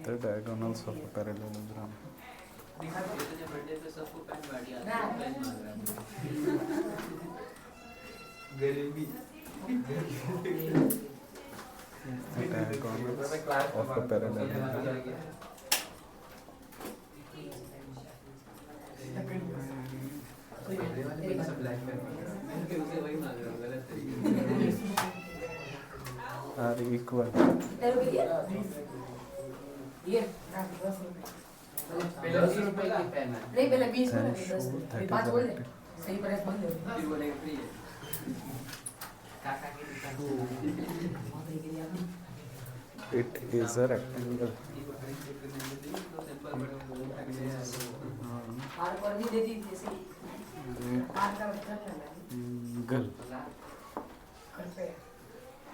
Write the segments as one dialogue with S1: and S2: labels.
S1: The diagonals of a parallelogram. The diagonals of a parallelogram. Are equal. It is a rectangle.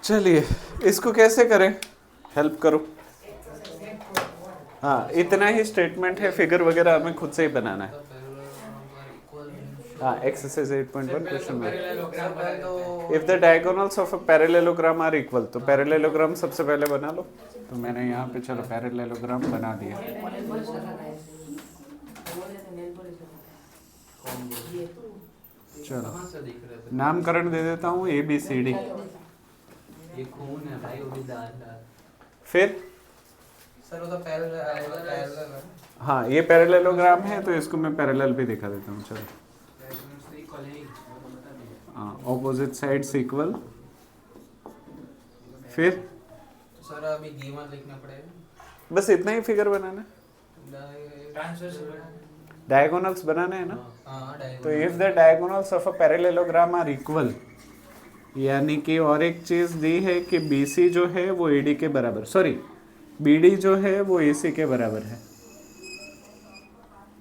S1: चलिए इसको कैसे करें, help करो। हाँ इतना ही स्टेटमेंट है, फिगर वगैरह हमें खुद से ही बनाना है। हाँ एक्सरसाइज 8.1 क्वेश्चन में if the diagonals of a parallelogram are equal, तो पैरेललोग्राम सबसे पहले बना लो। तो मैंने यहाँ पे चलो पैरेललोग्राम बना दिया। चलो नामकरण दे देता हूँ ABCD।
S2: ये खून है भाई, वो भी दाल।
S1: फिर
S2: सर वो तो पैरेलल।
S1: हाँ ये पैरेललोग्राम है तो इसको मैं पैरेलल भी दिखा देता हूँ। चलो हाँ ऑपोजिट साइड्स इक्वल। फिर
S2: तो सर अभी गिवन लिखना पड़ेगा,
S1: बस इतना ही फिगर बनाना है, डायगोनल्स बनाना है ना। तो if the diagonals of a parallelogram are equal, यानी कि और एक चीज दी है कि BC जो है वो AD के बराबर, सॉरी BD जो है वो AC के बराबर है।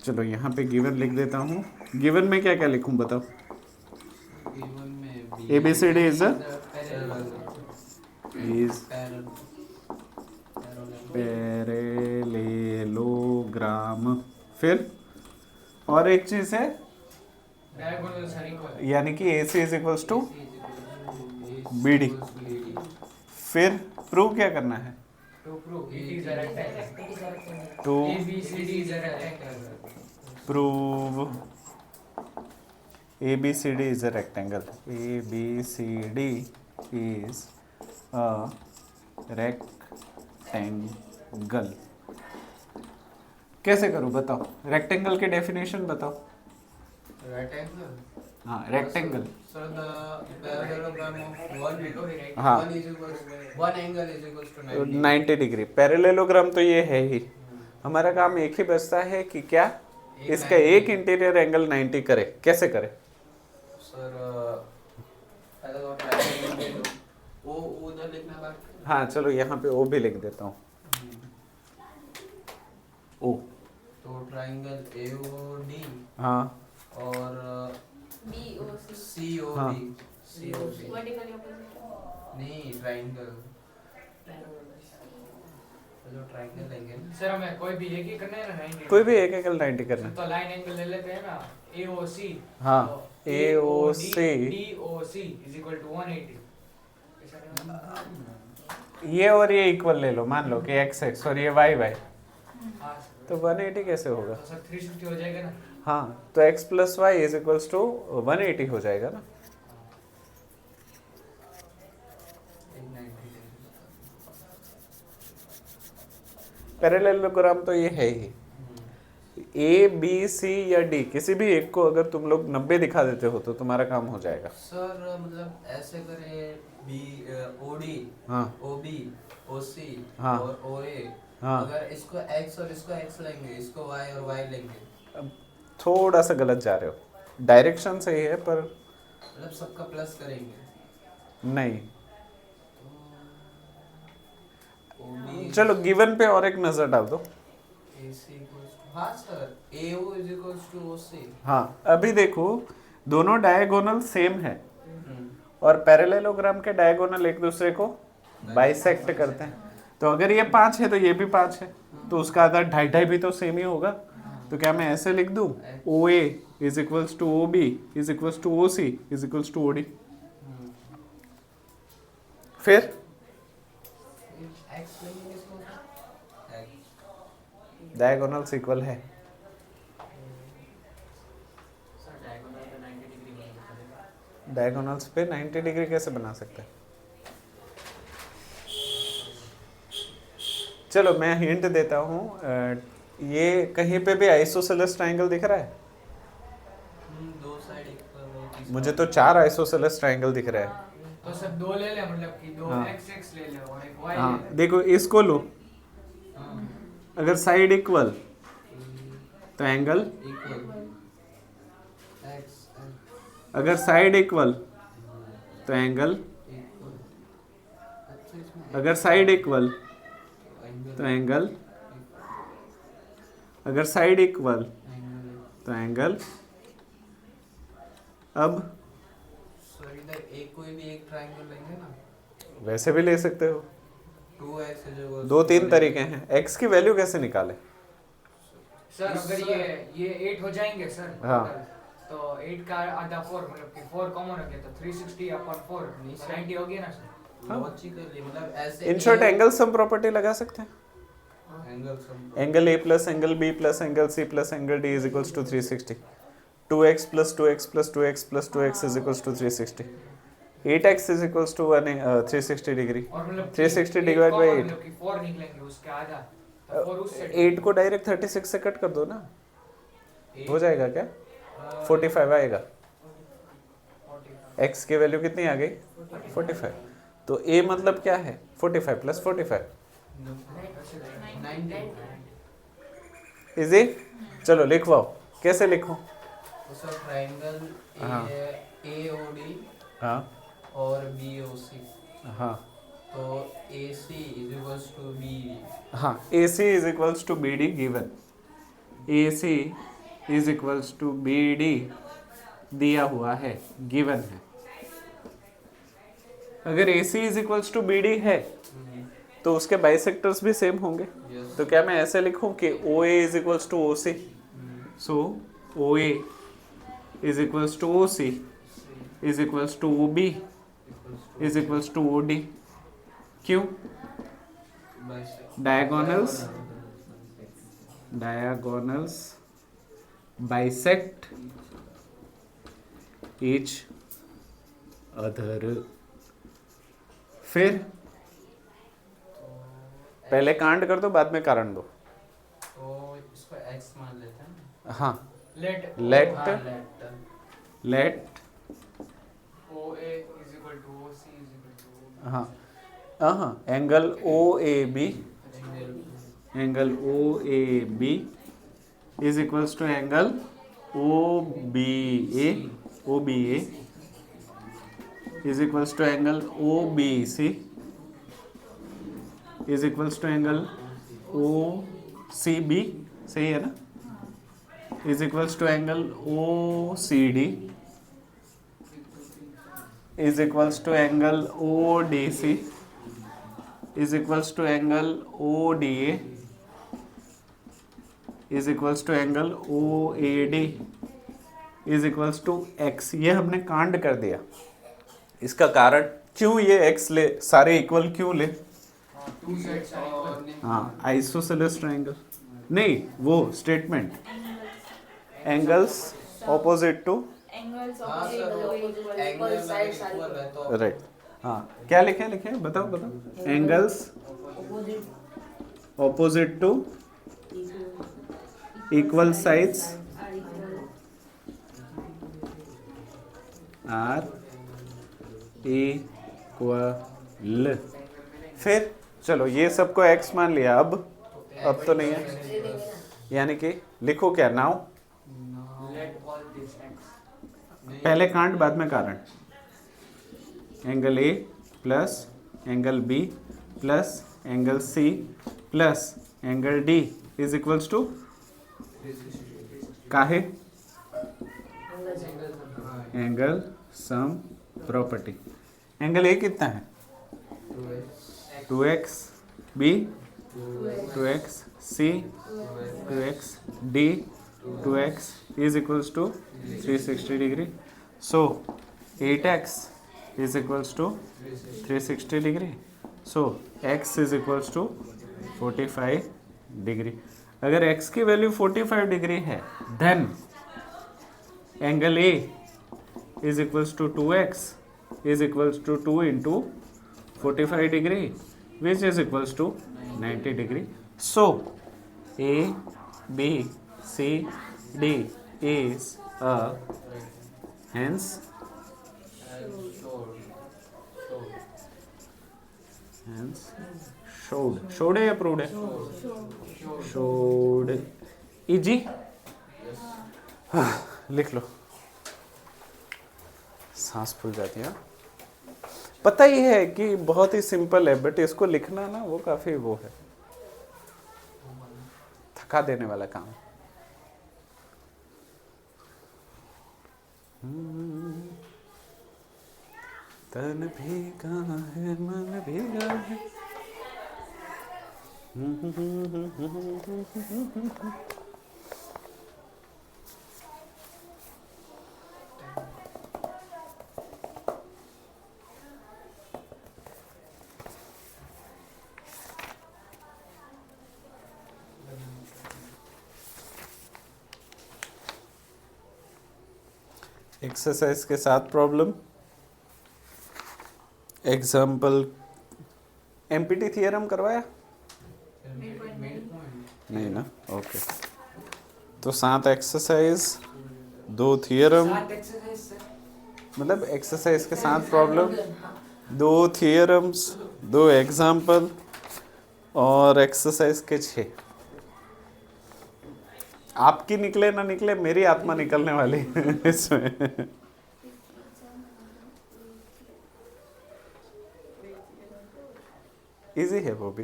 S1: चलो यहाँ पे गिवन लिख देता हूँ। गिवन में क्या क्या लिखूँ बताओ।
S2: गिवन में
S1: ABCD इज पैरेललोग्राम। फिर और एक चीज है यानी कि AC is equals to BD। फिर प्रूव क्या करना है, to prove ABCD is a rectangle. ABCD is a rectangle। कैसे करूं बताओ, रेक्टेंगल की डेफिनेशन बताओ।
S2: रेक्टेंगल,
S1: हाँ rectangle.
S2: Sir the parallelogram of
S1: हाँ
S2: one angle is equals to 90
S1: 90 degree. Parallelogram तो ये है ही, हमारा काम एक ही बचता है कि क्या इसका एक इंटीरियर एंगल 90 करे। कैसे करे
S2: सर, पहले तो ट्रायंगल ओ उधर लिखना बाकी।
S1: हाँ चलो यहाँ पे O भी लिख देता हूँ। O
S2: तो ट्रायंगल AOD
S1: हाँ
S2: और
S1: हाँ
S2: COD नहीं ट्रायंगल, जो ट्रायंगल लेंगे
S3: सर हमें कोई भी एक ही करना है ना 90,
S1: कोई भी एक एंगल 90 करना है।
S3: तो लाइन एंगल ले लेते हैं ना AOC।
S1: हाँ AOC
S3: DOC is equal to 180।
S1: ये और ये इक्वल ले लो, मान लो कि x और ये y
S3: हाँ
S1: तो 180 कैसे होगा।
S3: तो सर 360 हो जाएगा ना।
S1: हाँ तो x plus y is equals to 180 हो जाएगा ना। पैरेललोग्राम तो ये है ही। ABC या D किसी भी एक को अगर तुम लोग 90 दिखा देते हो तो तुम्हारा काम हो जाएगा।
S2: सर मतलब ऐसे करें OD
S1: हाँ
S2: OB OC
S1: हाँ
S2: और OA,
S1: हाँ
S2: अगर इसको x और इसको x लेंगे, इसको y और y लेंगे,
S1: अब थोड़ा सा गलत जा रहे हो, डायरेक्शन सही है पर
S2: मतलब सबका प्लस करेंगे।
S1: नहीं।
S2: OB
S1: चलो गिवन पे और एक नजर डाल दो।
S2: AC equals to हाँ sir AO is equals to OC
S1: हाँ अभी देखो दोनों डायगोनल सेम है और पैरेललोग्राम के डायगोनल एक दूसरे को बाइसेक्ट करते हैं। तो अगर ये 5 है तो ये भी 5 है, तो उसका आधा 2.5 भी तो सेम ही होगा। तो क्या मैं ऐसे लिख दूं OA is equals to OB is equals to OC is equals to OD। फिर
S2: X लेंगे इसको
S1: डायगोनल्स इक्वल है।
S3: सर डायगोनल पे 90 डिग्री बना
S1: डायगोनल्स पे 90 डिग्री कैसे बना सकते हैं? चलो मैं हिंट देता हूँ, ये कहीं पे भी आइसोसेलेस ट्रायंगल दिख रहा है?
S2: दो साइड इक्वल
S1: मुझे तो 4 आइसोसेलेस ट्रायंगल दिख रहा है।
S3: तो सब दो ले ले, मतलब कि दो
S1: हाँ।
S3: x ले ले और एक y ले
S1: हाँ
S3: ले।
S1: देखो इसको लो, अगर साइड इक्वल तो एंगल,
S2: इक्वल X
S1: अगर साइड इक्वल तो एंगल,
S2: इक्वल अच्छा इसमें
S1: अगर साइड इक्वल
S2: एंगल
S1: तो एंगल, अगर साइड इक्वल तो एंगल। अब
S2: सर इधर एक कोई भी एक ट्रायंगल लेंगे ना,
S1: वैसे भी ले सकते हो,
S2: 2x है जो
S1: 2-3 तरीके हैं। x की वैल्यू कैसे निकाले?
S3: सर अगर ये 8 हो जाएंगे सर
S1: हाँ।
S3: तो 8 का आधा 4 मतलब कि 4 कॉमन हो गया तो 360 अपॉन 4
S2: नहीं सर।
S3: 90 हो गया ना सर।
S2: लॉजिकली मतलब ऐसे
S1: in short angle sum property लगा सकते हैं।
S2: Angle sum
S1: angle A plus angle B plus angle C plus angle D is equals to 360। 2x plus 2x plus 2x plus 2x is equals to 360। 8x is equals to 360 degree.
S3: और मतलब
S1: 360
S3: 8
S1: divide by 8।
S3: मतलब कि 4 निकलेंगे उसके आधा तो 4 उससे
S1: 8 को डायरेक्ट 36 से कट कर दो ना, हो जाएगा क्या? 45 आएगा। x की वैल्यू कितनी आ गई? 45। तो a मतलब क्या है? 45 प्लस 45 इज ए। चलो लिखवाओ, कैसे लिखो?
S2: तो सर ट्रायंगल
S1: हाँ।
S2: AOD
S1: हाँ
S2: और BOC
S1: हाँ
S2: तो AC is equals to BD
S1: हाँ, AC is equals to BD given. AC is equals to BD दिया हुआ है, गिवन है। अगर AC is equals to BD है तो उसके बाइसेक्टर्स भी सेम होंगे।
S2: Yes.
S1: तो क्या मैं ऐसे लिखूं कि OA is equals to OC, so OA is equals to OC is equals to OB is equals to OD। क्यों? Diagonals bisect each other. फिर पहले कांड कर दो, बाद में कारण दो।
S2: तो इसको X मान लेते हैं।
S1: हाँ
S3: लेट
S1: लेट
S2: हाँ,
S1: late
S3: OA is equal to OC is equal to
S1: हाँ हाँ angle OAB angle OAB is equals to angle OBA is equals to angle OBC is equals to angle OCB, सही है ना? Is equals to angle OCD is equals to angle ODC is equals to angle ODA is equals to angle OAD is equals to X। ये हमने कांड कर दिया। इसका कारण क्यों ये X ले, सारे इक्वल क्यों ले?
S3: 2 sides are equal।
S1: हाँ आइसोसेलेस ट्रायंगल नहीं, वो statement angles opposite to
S4: angles
S2: हाँ sir
S4: opposite
S2: angle
S4: sides are
S2: equal है तो
S1: राइट। हाँ क्या लिखे बताओ angles opposite to equal sides are equal. फिर चलो ये सबको x मान लिया, अब तो नहीं है, यानी कि लिखो क्या now?
S3: Let all this X
S1: पहले कांड बाद में कारण। Angle A plus angle B plus angle C plus angle D is equals to काहे angle sum property. Angle A कितना है 2x B 2x C 2x D 2x is equals to 360 degree. So 8x is equals to 360 degree. So x is equals to 45 degree. अगर x की value 45 degree है then angle A is equals to 2x is equals to 2 into 45 degree which is equals to 90 degree. So A, B, C, D is a hence showed है या proved है showed easy हाँ लिख लो सांस फूल जाती है। पता ही है कि बहुत ही सिंपल है बट इसको लिखना ना वो काफी वो है थका देने वाला काम। तन भीगा है मन भीगा है। एक्सरसाइज के साथ प्रॉब्लम एग्जाम्पल एमपीटी थियरम करवाया नहीं ना ओके तो 7 एक्सरसाइज 2 थियरम मतलब एक्सरसाइज के साथ प्रॉब्लम 2 थियरम्स 2 एग्जाम्पल और एक्सरसाइज के 6 आपकी निकले ना निकले मेरी आत्मा निकलने वाली इसमें इजी है वो भी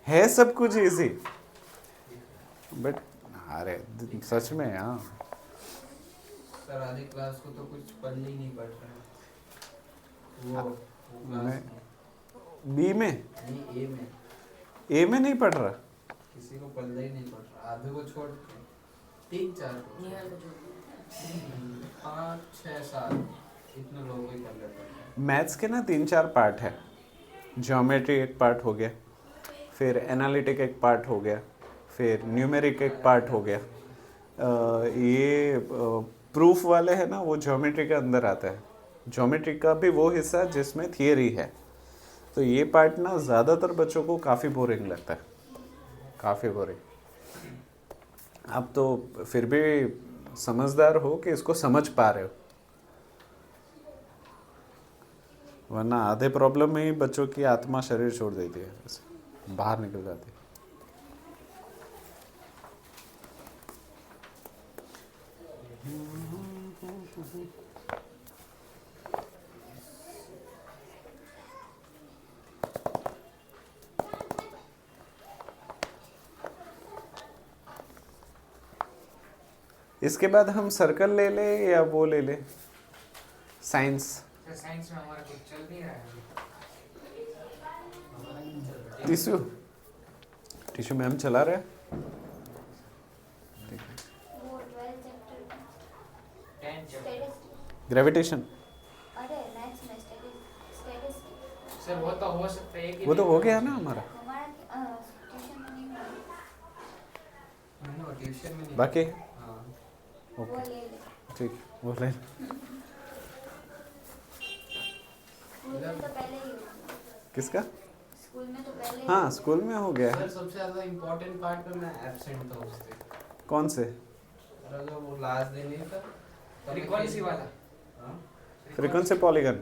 S1: है सब कुछ इजी बट अरे सच में हाँ
S2: सर आधी क्लास को तो कुछ पढ़ने ही नहीं पड़ रहा है वो
S1: बी में
S2: नहीं
S1: ए में नहीं पढ़ रहा
S2: किसी को पढ़ना ही नहीं पड़ रहा आधे को छोड़ 3-4 5-6-7 इतने लोगों को ही पढ़ लेते हैं।
S1: मैथ्स के ना 3-4 पार्ट है ज्योमेट्री एक पार्ट हो गया फिर एनालिटिक एक पार्ट हो गया फिर न्यूमेरिक एक पार्ट हो गया ये प्रूफ वाले है ना वो ज्योमेट्री के अंदर आता है ज्योमेट्री का भी वो हिस्सा जिसमें थियरी है तो ये पार्ट ना ज़्यादातर बच्चों को काफ़ी बोरिंग लगता है काफ़ी बोरिंग। आप तो फिर भी समझदार हो कि इसको समझ पा रहे हो वरना आधे प्रॉब्लम में ही बच्चों की आत्मा शरीर छोड़ देती है बाहर निकल जाती है। इसके बाद हम सर्कल ले ले या वो ले ले साइंस
S3: साइंस में हमारा कुछ चल नहीं रहा है
S1: टिश्यू टिश्यू मैम चला रहे हैं ग्रेविटेशन
S3: सर वो तो हो सकता है कि
S1: वो तो हो गया ना हमारा
S2: ट्यूशन में नहीं
S1: बाकी
S2: हाँ
S1: ओके ठीक वो ले किसका
S4: स्कूल में तो पहले
S1: हाँ स्कूल में हो गया
S2: सर सबसे ज्यादा इम्पोर्टेंट पार्ट पे मैं एब्सेंट था उससे
S1: कौन से
S2: और जो वो लास्ट दिन नहीं था
S3: फ्रीक्वेंसी वाला
S2: हाँ
S1: फ्रीक्वेंसी पॉलीगन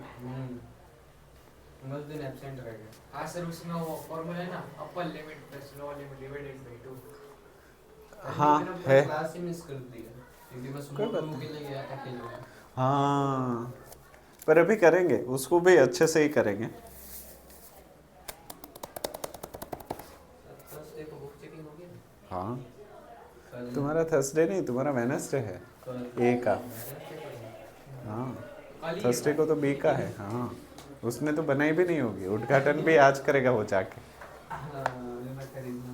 S2: उस दिन एब्सेंट रह गया
S3: हाँ सर उसमें वो फॉर्मूला है ना upper limit plus lower limit divided by 2
S1: हाँ
S2: मैंने अपना
S1: है
S2: क्लास ही मिस कर दिया क्योंकि मैं सुबह
S1: बात
S2: के लिए गया अकेले
S1: हाँ पर अभी करेंगे उसको भी अच्छे से ही करेंगे हाँ,
S2: कल
S1: तुम्हारा थर्सडे नहीं, तुम्हारा वेडनेसडे है ए का। हाँ, थर्सडे को तो बी का है। हाँ, उसने तो बनाई भी नहीं होगी, उद्घाटन भी आज करेगा वो जाके।
S2: मैं खरीदना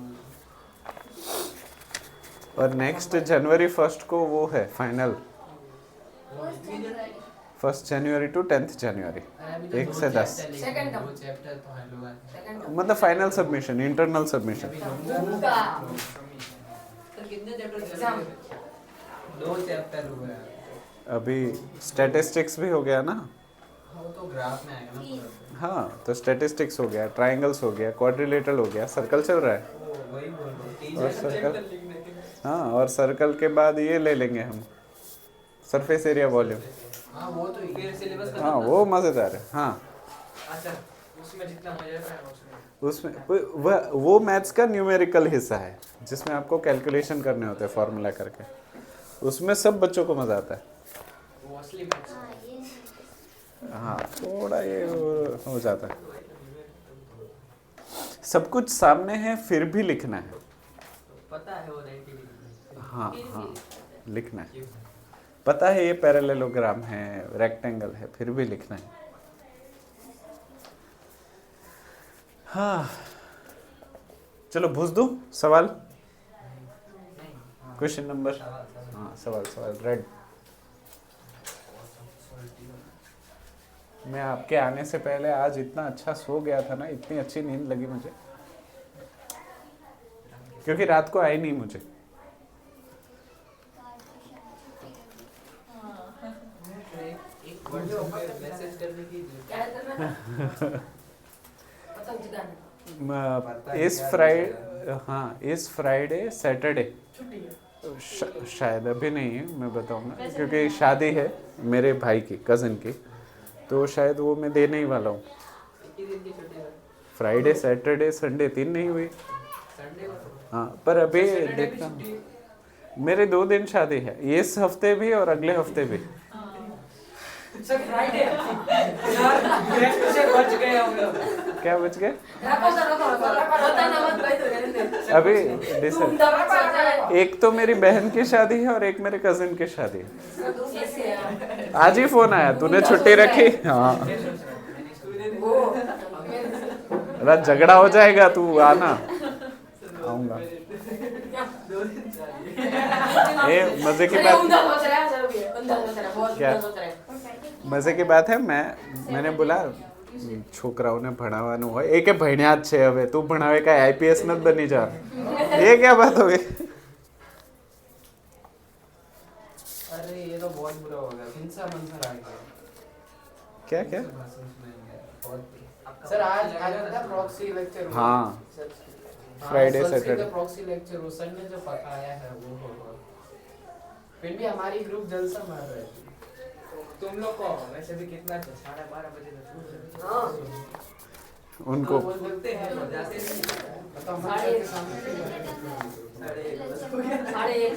S1: और नेक्स्ट जनवरी 1 को वो है फाइनल, 1 जनवरी टू 10 जनवरी, 1 से 10।
S3: Second का।
S2: दो चैप्टर तो है लोग
S3: सेकंड का
S1: मतलब final submission, internal submission.
S3: Exam
S2: दो चैप्टर हुए हैं।
S1: अभी स्टैटिस्टिक्स भी हो गया ना।
S2: वो तो ग्राफ में आएगा ना पूरा।
S1: हाँ, तो स्टैटिस्टिक्स हो गया, ट्रायंगल्स हो गया, क्वाड्रिलेटरल हो गया, सर्कल चल रहा है।
S2: वही बोल रहा हूँ, तीन
S1: और
S2: चैप्टर
S1: सर्कल,
S2: लिखने के लिए।
S1: हाँ, और सर्कल के बाद ये ले लेंगे हम, सरफेस एरिया वॉल्यूम।
S2: हाँ वो तो फिर सिलेबस
S1: हाँ, वो मज़ेदार है। हाँ,
S3: अच्छा उसमें जितना मजा है उसमें
S1: उसमें वो मैथ्स का न्यूमेरिकल हिस्सा है जिसमें आपको कैलकुलेशन करने होते हैं फॉर्मूला करके, उसमें सब बच्चों को मज़ा आता है।
S3: वो असली मैथ्स
S4: हाँ ये
S1: हाँ, थोड़ा ये हो जाता है, सब कुछ सामने है फिर भी लिखना है।
S2: पता है वो रेटिंग।
S1: हाँ हाँ, लिखना है, पता है ये पैरेललोग्राम है, रेक्टेंगल है, फिर भी लिखना है। हाँ, चलो पूछ दूं सवाल, क्वेश्चन नंबर। हाँ, सवाल रेड। मैं आपके आने से पहले आज इतना अच्छा सो गया था ना, इतनी अच्छी नींद लगी मुझे, क्योंकि रात को आई नहीं मुझे।
S2: एक मैसेज करने की
S3: क्या करना था पतंग जगाना
S1: इस फ्राइडे सैटरडे
S3: छुट्टी है
S1: शायद, अभी नहीं है, मैं बताऊंगा, क्योंकि शादी है मेरे भाई की, कज़न की, तो शायद वो मैं देने ही वाला हूँ।
S2: एक ही दिन की छुट्टी है।
S1: फ्राइडे सैटरडे संडे 3 नहीं हुई।
S2: संडे को
S1: हाँ, पर अभी
S3: सैटरडे भी
S1: देखता हूँ,
S3: छुट्टी है।
S1: मेरे 2 दिन शादी है, इस हफ्ते भी और अगले हफ्ते भी।
S3: सर फ्राइडे यार गेस्ट से बच गए हम लोग
S1: क्या बच गए
S3: रखो पता ना मत भाई तो रहने दे
S1: अभी?
S3: तुम
S1: डिसाइड,
S3: दबा पड़ जाए
S1: एक तो मेरी बहन की शादी है और एक मेरे कज़न की शादी है।
S3: कैसे यार
S1: आज ही फोन आया, तूने छुट्टी रखी? हाँ,
S3: वो
S1: रात झगड़ा हो जाएगा, तू आना। आऊंगा। ये मजे की बात,
S3: उंदा सोच रहा है सर भी उंदा सोच रहा है बहुत
S1: क्या?
S3: उंदा सोच रहा है
S1: मजे की बात है, मैंने बोला છોકરાઓને ભણાવવાનું હોય, એ કે ભણ્યા જ છે, હવે તું ભણાવે કાંઈ આઈપીએસ નથી બની જા, ये क्या बात हो गई?
S2: अरे ये तो बहुत बुरा हो गया, हिंसा मंसा आ गया।
S1: क्या क्या?
S2: सर आज था प्रॉक्सी लेक्चर।
S1: हाँ, फ्राइडे
S2: संस्कृत
S1: सैटरडे।
S2: का प्रॉक्सी लेक्चर वो सर ने जो पकाया है वो होगा। फिर भी हमारी ग्रुप जलसा मार रहे थे।
S3: तुम लोग को वैसे भी कितना थे 12:30 बजे तक छूट गए
S2: हाँ
S1: उनको
S2: वो बोलते हैं पर जाते नहीं। तो हमारे
S3: साढ़े
S2: के सामने
S3: साढ़े एक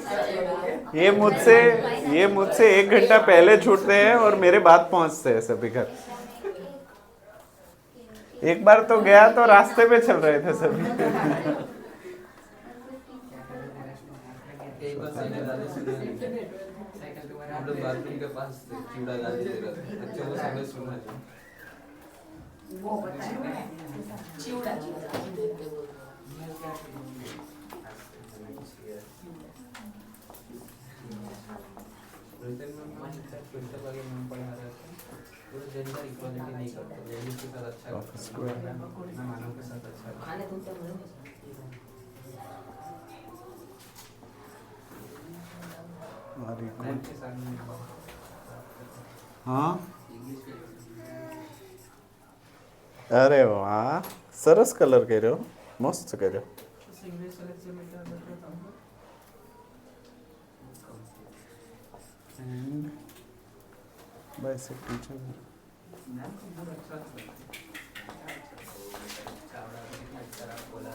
S1: ये मुझसे 1 घंटा पहले छूटते हैं और मेरे बाद पहुंचते हैं सभी घर। एक बार तो गया तो रास्ते पे चल रहे थे सभी।
S2: एक बार साइकिल डाले सुने हम लोग बाथरूम के पास चूड़ा डालते थे। अच्छा वो समय सुना है।
S3: वो पता है चिवड़ा
S2: रिटर्न में मन फिल्टर वाले में पढ़ा रहे थे। वो जेंडर इक्वालिटी नहीं करते, लेडीज के साथ अच्छा करते हैं, ना मानव के साथ अच्छा करते
S3: खाने तुम सब
S2: हैं। के साथ नहीं।
S1: हाँ, अरे वाह, सरस कलर કર્યો, મસ્ત કર્યો।
S2: इंग्लिश लेक्चर में क्या करते थे?
S1: एंड बाइसेक टीचर
S2: मैम को बहुत अच्छा था। चावड़ा कितना अच्छा बोला।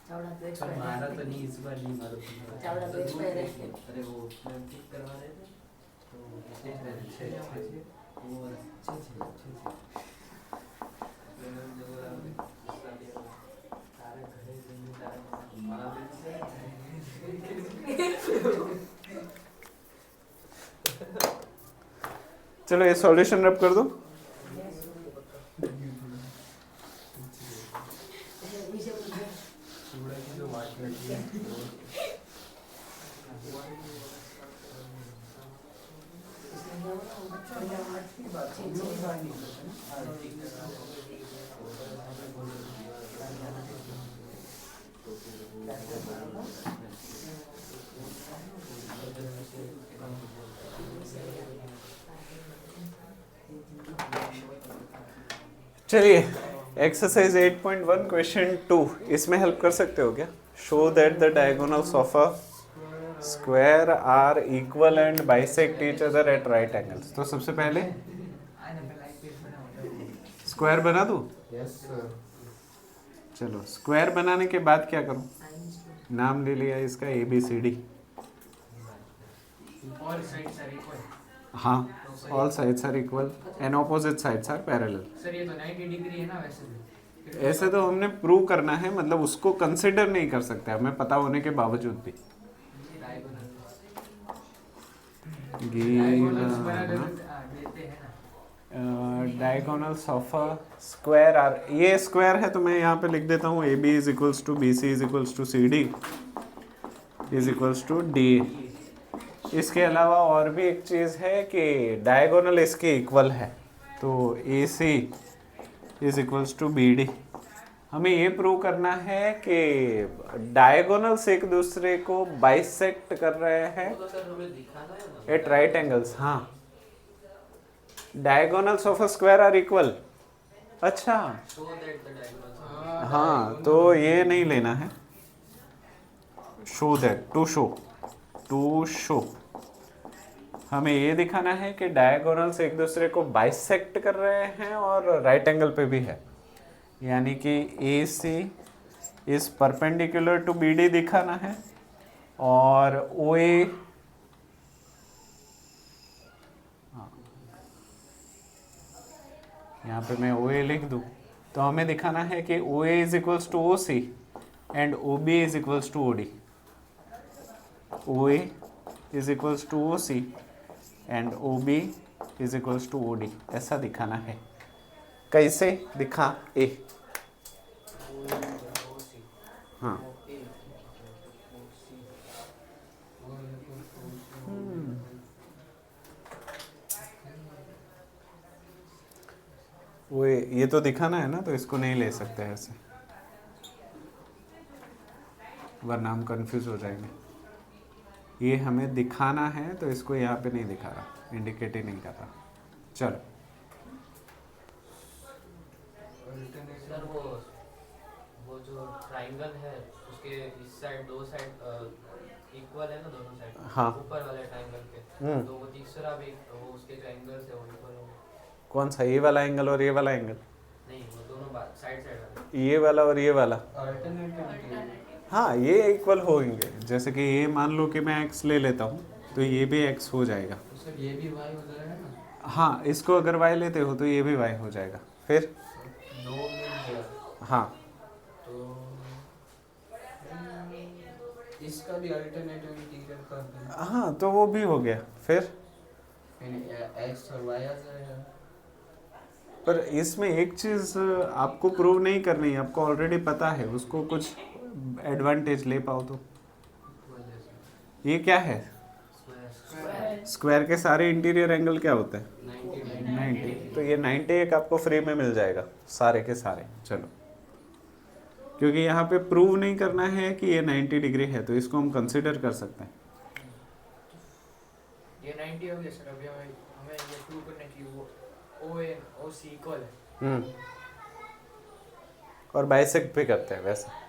S3: चावड़ा तो
S2: पर मारा तो नहीं, इस बार नहीं मारो।
S3: चावड़ा तो एक्सपायर है।
S2: अरे वो ठीक करवा रहे थे तो स्टेज पे अच्छे वो अच्छे मैंने जो बोला सारे घरे जिंदगी तारे मारा
S1: चलो ये सॉल्यूशन रब कर दो। चलिए एक्सरसाइज 8.1 क्वेश्चन 2 इसमें हेल्प कर सकते हो क्या? Show that the diagonals of a square are equal and bisect each other at right angles. तो सबसे पहले स्क्वायर बना दूं?
S2: Yes sir.
S1: चलो स्क्वायर बनाने के बाद क्या करूं? नाम ले लिया इसका ABCD।
S3: और साइड सर इक्वल।
S1: हाँ, all sides are equal and opposite sides are parallel.
S3: Sir ये तो 90 डिग्री है ना वैसे भी।
S1: ऐसे तो हमने प्रूव करना है, मतलब उसको कंसिडर नहीं कर सकते हमें पता होने के बावजूद भी। Diagonals of a square are, ये स्क्वायर है तो मैं यहाँ पे लिख देता हूँ AB is equals to BC is equals to CD is equals to DA। इसके अलावा और भी एक चीज़ है कि डायगोनल इसके इक्वल है, तो AC is equals to BD। हमें ये प्रूव करना है कि डायगोनल्स एक दूसरे को बाइसेक्ट कर रहे हैं
S2: वो तो सर हमें दिखाना है ना।
S1: At right angles. हाँ, diagonals of a square are equal. अच्छा
S2: शो दैट द डायगोनल्स।
S1: हाँ, तो ये नहीं लेना है शो दैट, टू शो हमें ये दिखाना है कि डायगोनल्स एक दूसरे को बाइसेक्ट कर रहे हैं और राइट एंगल पे भी है, यानी कि AC is perpendicular to BD दिखाना है और OA यहाँ पे मैं OA लिख दूँ तो हमें दिखाना है कि OA is equals to OC and OB is equals to OD। OA is equals to OC and OB is equals to OD, ऐसा दिखाना है। कैसे दिखा? ए हाँ, वो ये तो दिखाना है ना, तो इसको नहीं ले सकते ऐसे, वरना हम कंफ्यूज हो जाएंगे। ये हमें दिखाना है तो इसको यहाँ पे नहीं दिखा रहा, इंडिकेट ही नहीं कर रहा। चलो
S2: सर वो जो ट्रायंगल है उसके इस साइड दो साइड इक्वल है ना, दोनों साइड।
S1: हाँ।
S2: ऊपर वाले ट्रायंगल के तो वो तीसरा भी वो उसके जो एंगल्स है वो इक्वल होंगे।
S1: कौन सा? ये वाला एंगल और ये वाला एंगल?
S2: नहीं, वो दोनों साइड साइड वाले।
S1: ये वाला और ये वाला?
S2: अल्टरनेटिव।
S1: हाँ, ये इक्वल होंगे। जैसे कि ये मान लो कि मैं x ले लेता हूँ तो ये भी x हो जाएगा।
S2: तो सर ये भी y हो जाएगा ना?
S1: हाँ, इसको अगर y लेते हो तो ये भी y हो जाएगा। फिर
S2: दो मिल गया
S1: हाँ,
S2: तो इसका भी अल्टरनेटिव इंटीग्रल कर दें।
S1: हाँ तो वो भी हो गया। फिर
S2: x और y आ जाएगा।
S1: पर इसमें एक चीज़ आपको प्रूव नहीं करनी है, आपको ऑलरेडी पता है, उसको कुछ एडवांटेज ले पाओ तो। ये क्या है? स्क्वायर के सारे इंटीरियर एंगल क्या होते हैं? 90। तो ये 90 एक आपको फ्री में मिल जाएगा सारे के सारे। चलो, क्योंकि यहाँ पे प्रूव नहीं करना है कि ये 90 डिग्री है तो इसको हम कंसिडर कर सकते हैं।
S3: ये 90 हो गया सर। अभी हमें ये प्रूव करना है कि वो OA OC इक्वल है।
S1: और बाइसेक्ट भी करते हैं वैसे।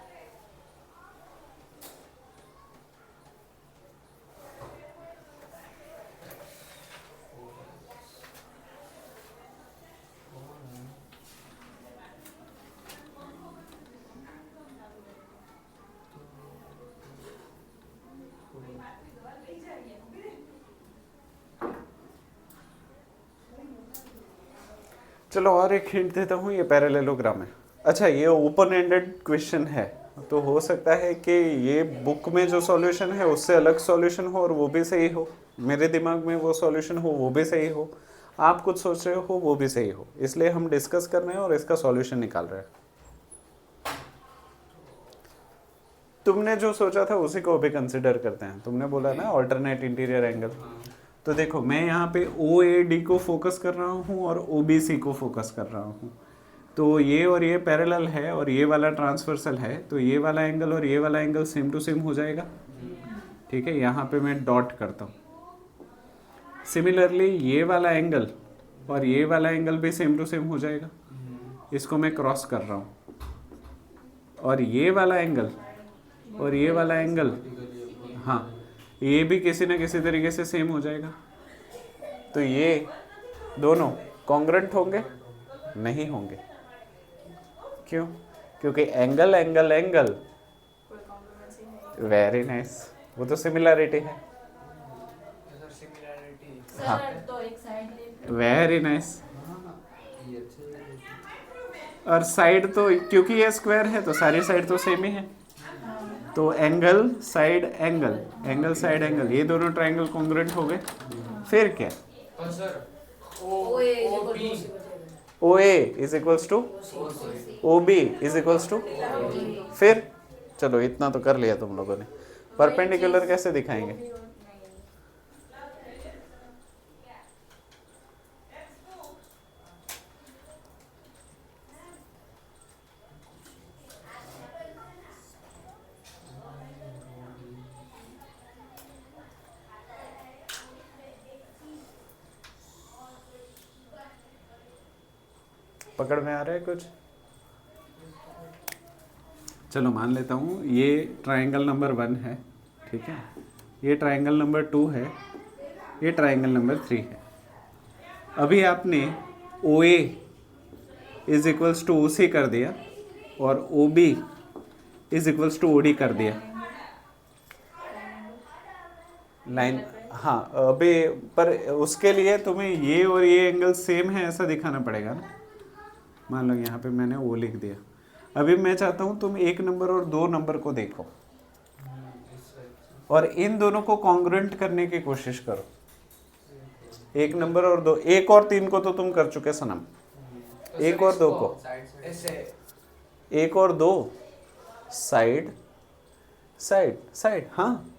S1: चलो और एक हिंट देता हूँ, ये पैरेललोग्राम है। अच्छा, ये ओपन एंडेड क्वेश्चन है तो हो सकता है कि ये बुक में जो सॉल्यूशन है उससे अलग सॉल्यूशन हो और वो भी सही हो, मेरे दिमाग में वो सॉल्यूशन हो वो भी सही हो, आप कुछ सोच रहे हो वो भी सही हो, इसलिए हम डिस्कस कर रहे हैं और इसका सॉल्यूशन निकाल रहे हैं। तुमने जो सोचा था उसी को अभी कंसिडर करते हैं। तुमने बोला ना ऑल्टरनेट इंटीरियर एंगल, तो देखो मैं यहाँ पे OAD को फोकस कर रहा हूँ और OBC को फोकस कर रहा हूँ। तो ये और ये पैरेलल है और ये वाला ट्रांसवर्सल है, तो ये वाला एंगल और ये वाला एंगल सेम टू सेम हो जाएगा। ठीक है, यहाँ पे मैं डॉट करता हूँ। सिमिलरली ये वाला एंगल और ये वाला एंगल भी सेम टू सेम हो जाएगा, इसको मैं क्रॉस कर रहा हूँ। और ये वाला एंगल और ये वाला एंगल, हाँ ये भी किसी ना किसी तरीके से सेम हो जाएगा। तो ये दोनों कॉन्ग्रुएंट होंगे? नहीं होंगे। क्यों? क्योंकि angle angle angle, very nice, वो तो सिमिलरिटी है। हाँ,
S4: सर तो एक साइड ले।
S1: Very nice. और साइड तो क्योंकि ये स्क्वायर है तो सारी साइड तो सेम ही है, तो angle side angle, angle side angle, ये दोनों ट्रायंगल कॉन्ग्रुएंट हो गए। फिर क्या?
S3: और sir
S1: OA is equals to OB is equals to, फिर चलो इतना तो कर लिया तुम लोगों ने। परपेंडिकुलर कैसे दिखाएंगे? पकड़ में आ रहा है कुछ? चलो मान लेता हूँ ये ट्रायंगल नंबर 1 है, ठीक है, ये ट्रायंगल नंबर 2 है, ये ट्रायंगल नंबर 3 है। अभी आपने OA is equals to OC कर दिया और OB is equals to OD कर दिया। लाइन, हाँ अभी पर उसके लिए तुम्हें ये और ये एंगल सेम है ऐसा दिखाना पड़ेगा ना। मान लो यहाँ पे मैंने O लिख दिया। अभी मैं चाहता हूँ तुम 1 नंबर और 2 नंबर को देखो और इन दोनों को कॉन्ग्रुएंट करने की कोशिश करो। 1 नंबर और 2, 1 और 3 को तो तुम कर चुके सनम, 1 और 2 को, 1 और 2 साइड साइड साइड, हाँ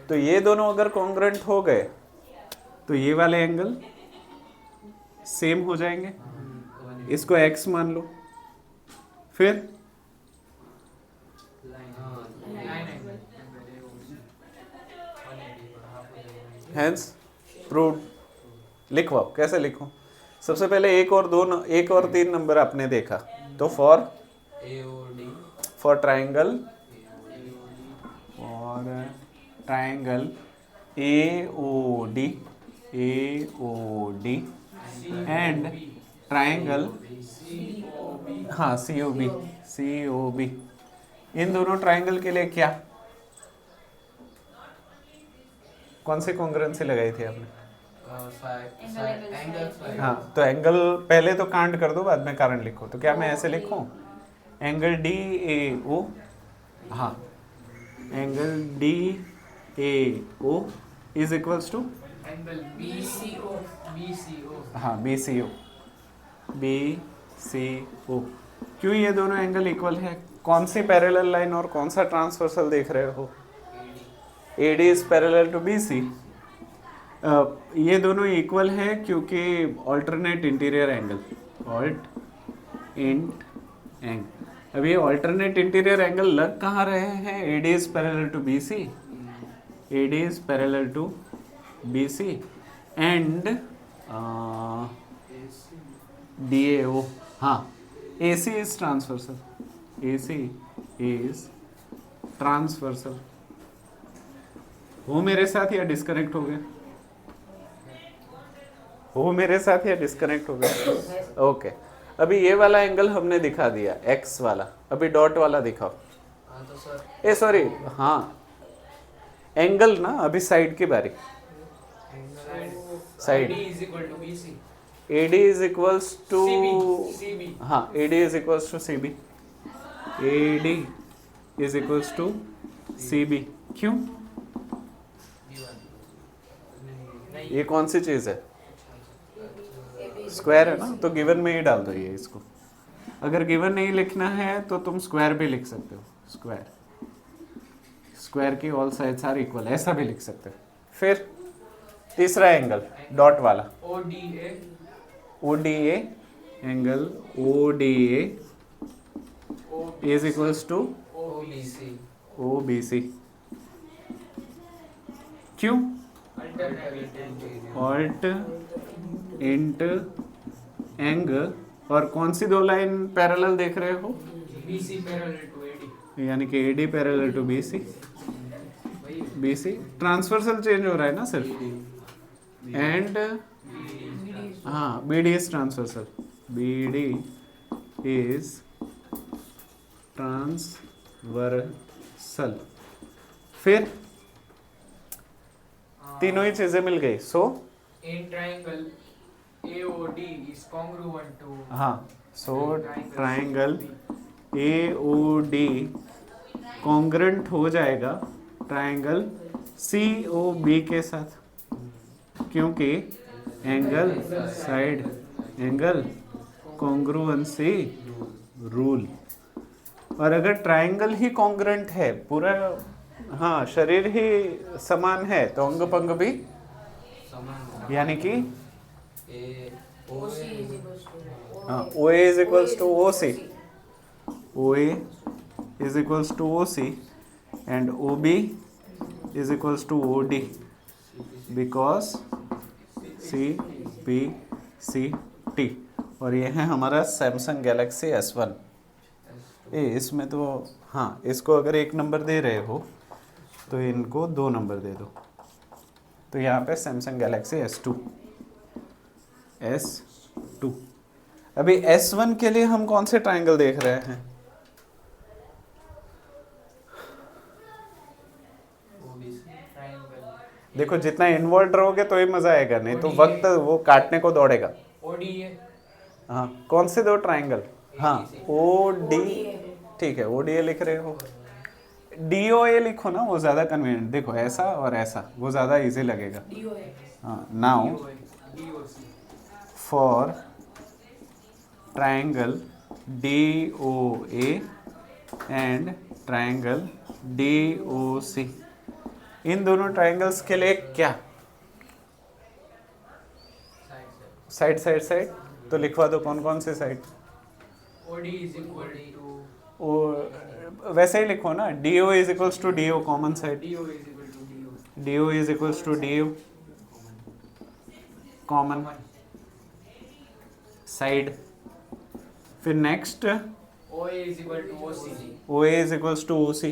S1: तो ये दोनों अगर कॉन्ग्रुएंट हो गए तो ये वाले एंगल सेम हो जाएंगे। इसको x मान लो, फिर हेंस प्रूव्ड। लिखवाओ, कैसे लिखो? सबसे पहले 1 और 3 नंबर आपने देखा, तो for triangle AOD and triangle, हाँ COB, इन दोनों ट्रायंगल के लिए क्या, कौन सी कॉन्ग्रुएंसी लगाई थी आपने? हाँ तो एंगल पहले तो कांड कर दो, बाद में कारण लिखो। तो क्या मैं ऐसे लिखूं? एंगल DAO, हाँ angle DAO is equals to
S3: angle BCO,
S1: हाँ BCO। क्यों ये दोनों एंगल इक्वल है? कौन सी पैरेलल लाइन और कौन सा ट्रांसवर्सल देख रहे हो? AD is parallel to BC। ये दोनों इक्वल है क्योंकि ऑल्टरनेट इंटीरियर एंगल, अब ये ऑल्टरनेट इंटीरियर एंगल लग कहाँ रहे हैं? AD is parallel to BC, AD is parallel to BC and DAO, हाँ AC इज ट्रांसवर्सल, हो मेरे साथ या डिस्कनेक्ट हो गए? हो मेरे साथ या डिस्कनेक्ट हो गए? ओके, अभी ये वाला एंगल हमने दिखा दिया, x वाला। अभी डॉट वाला दिखाओ। ए सॉरी, हाँ एंगल ना, अभी साइड की बारी। Side AD is equals to, हाँ AD is equals to CB, AD is equals to CB। क्यों? ये कौन सी चीज है? स्क्वायर है ना, तो गिवन में ही डाल दो ये इसको। अगर गिवन नहीं लिखना है तो तुम स्क्वायर भी लिख सकते हो, स्क्वायर, स्क्वायर की ऑल साइड्स आर इक्वल, ऐसा भी लिख सकते हो। फिर तीसरा एंगल डॉट वाला,
S3: ODA
S1: ODA, angle ODA is equals to
S2: OBC
S1: OBC। क्यों? ऑल्ट इंट एंग, और कौन सी दो लाइन पैरेलल देख रहे हो?
S3: BC parallel to AD।
S1: यानी कि AD parallel to BC, BC transversal change हो रहा है ना सिर्फ, एंड हाँ BD is transversal, BD is transversal. फिर तीनों ही चीजें मिल गई। सो
S3: In triangle AOD is congruent to
S1: हाँ, सो ट्राइंगल AOD कॉन्ग्रेंट हो जाएगा ट्राइंगल COB के साथ, क्योंकि angle side angle congruency rule. और अगर ट्राइंगल ही कॉन्ग्रेंट है, पूरा हाँ शरीर ही समान है, तो अंग पंग भी
S2: समान,
S1: यानी कि
S4: OC is equals to
S1: हाँ OA is equals to OC, OA is equals to OC and OB is equals to OD, because CPCT। और ये है हमारा सैमसंग गैलेक्सी S1। इसमें तो हाँ, इसको अगर 1 नंबर दे रहे हो तो इनको 2 नंबर दे दो। तो यहाँ पे सैमसंग गैलेक्सी S2। अभी S1 के लिए हम कौन से ट्राइंगल देख रहे हैं?
S3: triangle
S1: देखो जितना इन्वॉल्व रहोगे तो ही मजा आएगा, नहीं तो वक्त वो काटने को दौड़ेगा।
S3: ODA
S1: हाँ, कौन से 2 ट्राइंगल? हाँ OD, ठीक है ODA लिख रहे हो, DOA लिखो ना, वो ज़्यादा कन्वीनियंट। देखो ऐसा और ऐसा, वो ज़्यादा इजी लगेगा। हाँ, now
S3: DOC
S1: for triangle DOA and triangle DOC, इन दोनों ट्राइंगल्स के लिए क्या? साइड साइड साइड, तो लिखवा दो कौन कौन से side.
S3: OD is equal to
S1: वैसे ही लिखो ना, DO is equals to DO common side,
S3: DO is equal to DO
S1: DO is equals to DO common side. फिर next
S3: OA is equal to OC
S1: OA is equals to OC,